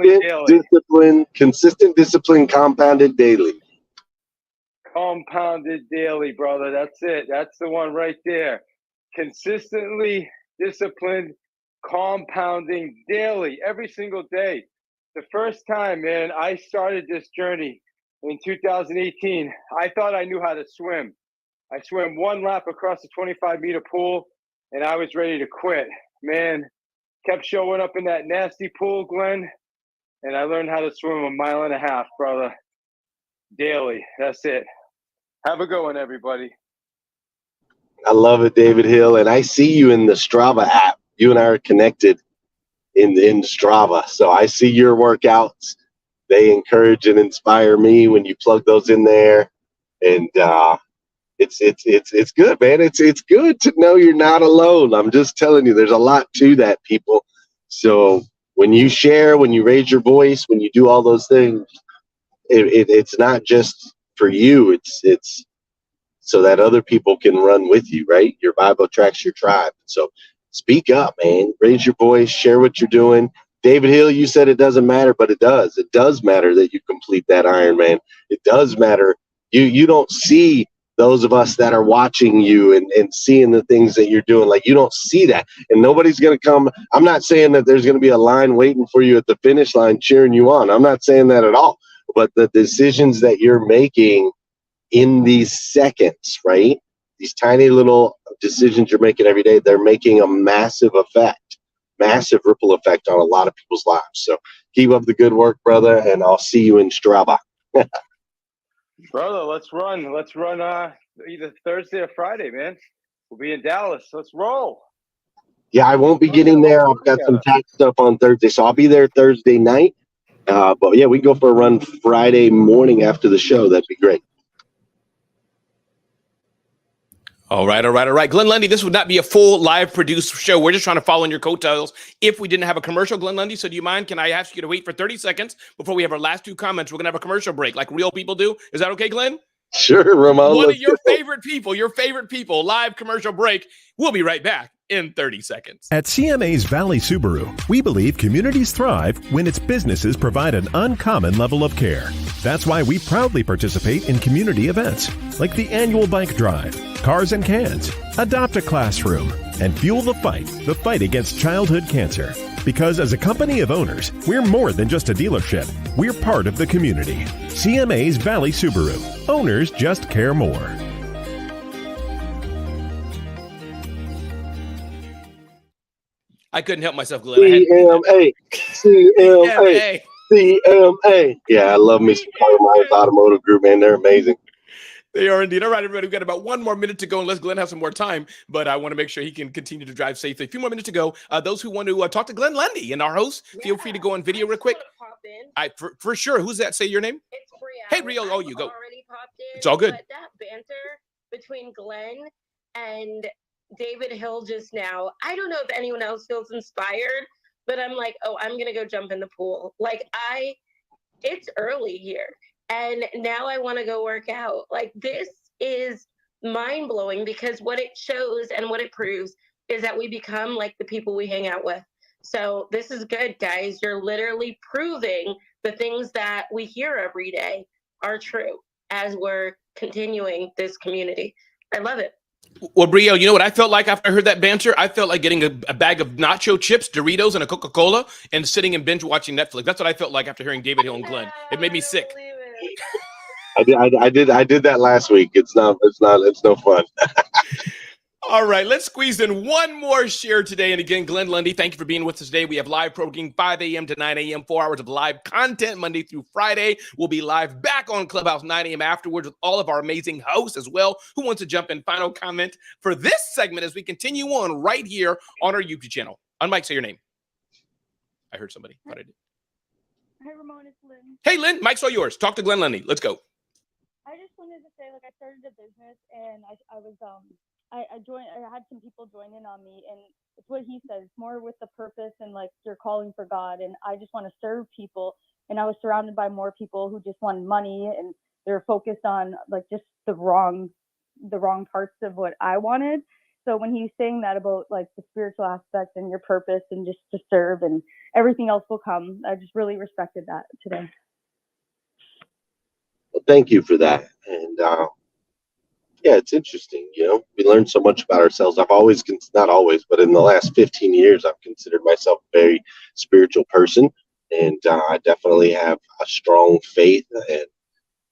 discipline compounded daily. Compounded daily, brother. That's it. That's the one right there. Consistently disciplined, compounding daily, every single day. The first time, man, I started this journey in 2018, I thought I knew how to swim. I swam 1 lap across the 25-meter pool, and I was ready to quit. Man, kept showing up in that nasty pool, Glenn, and I learned how to swim 1.5 miles, brother, daily. That's it. Have a good one, everybody. I love it, David Hill, and I see you in the Strava app. You and I are connected in Strava, so I see your workouts. They encourage and inspire me when you plug those in there, and it's good, man. It's good to know you're not alone. I'm just telling you, there's a lot to that, people. So when you share, when you raise your voice, when you do all those things, it's not just for you. It's so that other people can run with you, right? Your vibe attracts your tribe. So speak up, man. Raise your voice. Share what you're doing. David Hill, you said it doesn't matter, but it does. It does matter that you complete that Ironman. It does matter. You don't see those of us that are watching you and seeing the things that you're doing. Like, you don't see that. And nobody's going to come. I'm not saying that there's going to be a line waiting for you at the finish line cheering you on. I'm not saying that at all. But the decisions that you're making in these seconds, right? These tiny little decisions you're making every day, they're making a massive effect, massive ripple effect on a lot of people's lives. So keep up the good work, brother, and I'll see you in Strava. Brother, let's run either Thursday or Friday, man. We'll be in Dallas. Let's roll. Yeah, I won't be getting there. I've got some tax stuff on Thursday, so I'll be there Thursday night. But yeah, we can go for a run Friday morning after the show. That'd be great. All right. Glenn Lundy, this would not be a full live produced show. We're just trying to follow in your coattails. If we didn't have a commercial, Glenn Lundy, so do you mind? Can I ask you to wait for 30 seconds before we have our last 2 comments? We're going to have a commercial break like real people do. Is that okay, Glenn? Sure, Ramon. One of Let's your go. favorite people. Live commercial break. We'll be right back in 30 seconds. At CMA's Valley Subaru, we believe communities thrive when its businesses provide an uncommon level of care. That's why we proudly participate in community events like the annual bike drive, Cars and Cans, Adopt a Classroom, and Fuel the fight against childhood cancer. Because as a company of owners, we're more than just a dealership. We're part of the community. CMA's Valley Subaru. Owners just care more. I couldn't help myself, Glenn. I had CMA. CMA. CMA. Yeah, I love me some Myers Automotive Group, man. They're amazing. They are indeed. All right, everybody, we've got about one more minute to go unless Glenn has some more time, but I want to make sure he can continue to drive safely. A few more minutes to go. Those who want to talk to Glenn Lundy and our host, feel free to go on video real quick. For sure. Who's that? Say your name. It's Brielle. Hey, Brielle. Oh, you go. Already popped in, It's all good. But that banter between Glenn and David Hill just now, I don't know if anyone else feels inspired, but I'm like, oh, I'm going to go jump in the pool. Like it's early here. And now I want to go work out. Like, this is mind blowing because what it shows and what it proves is that we become like the people we hang out with. So this is good, guys. You're literally proving the things that we hear every day are true as we're continuing this community. I love it. Well, Brielle, you know what I felt like after I heard that banter? I felt like getting a bag of nacho chips, Doritos, and a Coca-Cola and sitting and binge watching Netflix. That's what I felt like after hearing David Hill and Glenn. It made me sick. I did that last week. It's no fun. All right, let's squeeze in one more share today. And again, Glenn Lundy, thank you for being with us today. We have live programming 5 a.m. to 9 a.m., 4 hours of live content Monday through Friday. We'll be live back on Clubhouse 9 a.m. afterwards with all of our amazing hosts as well. Who wants to jump in? Final comment for this segment as we continue on right here on our YouTube channel. Unmike, say your name. I heard somebody. Thought I did. Hi, Ramon. It's Lynn. Hey, Lynn. Mic's all yours. Talk to Glenn Lundy. Let's go. I just wanted to say, like, I started a business and I joined. I had some people join in on me, and it's what he says, more with the purpose and like you're calling for God. And I just want to serve people. And I was surrounded by more people who just wanted money, and they're focused on like just the wrong parts of what I wanted. So when he's saying that about like the spiritual aspect and your purpose and just to serve and everything else will come, I just really respected that today. Well, thank you for that. And yeah, it's interesting. You know, we learn so much about ourselves. I've always, not always, but in the last 15 years, I've considered myself a very spiritual person. And I definitely have a strong faith and,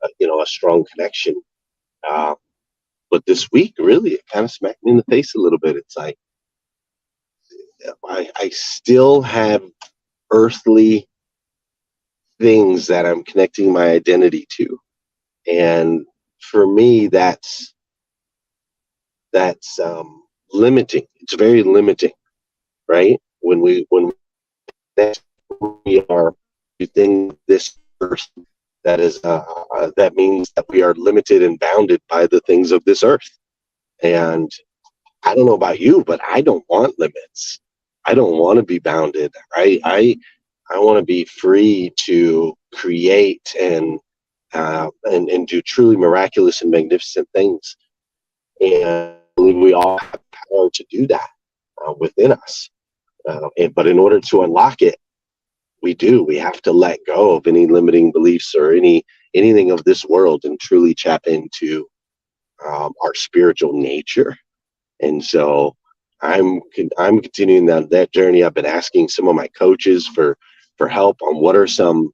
a strong connection. But this week, really, it kind of smacked me in the face a little bit. It's like, I still have earthly things that I'm connecting my identity to. And for me, that's limiting. It's very limiting, right? When we are doing this earth, that means that we are limited and bounded by the things of this earth. And I don't know about you, but I don't want limits. I don't want to be bounded. I want to be free to create and do truly miraculous and magnificent things. And I believe we all have power to do that within us. But in order to unlock it, we have to let go of any limiting beliefs or anything of this world and truly tap into our spiritual nature. And so I'm continuing that journey. I've been asking some of my coaches for help on what are some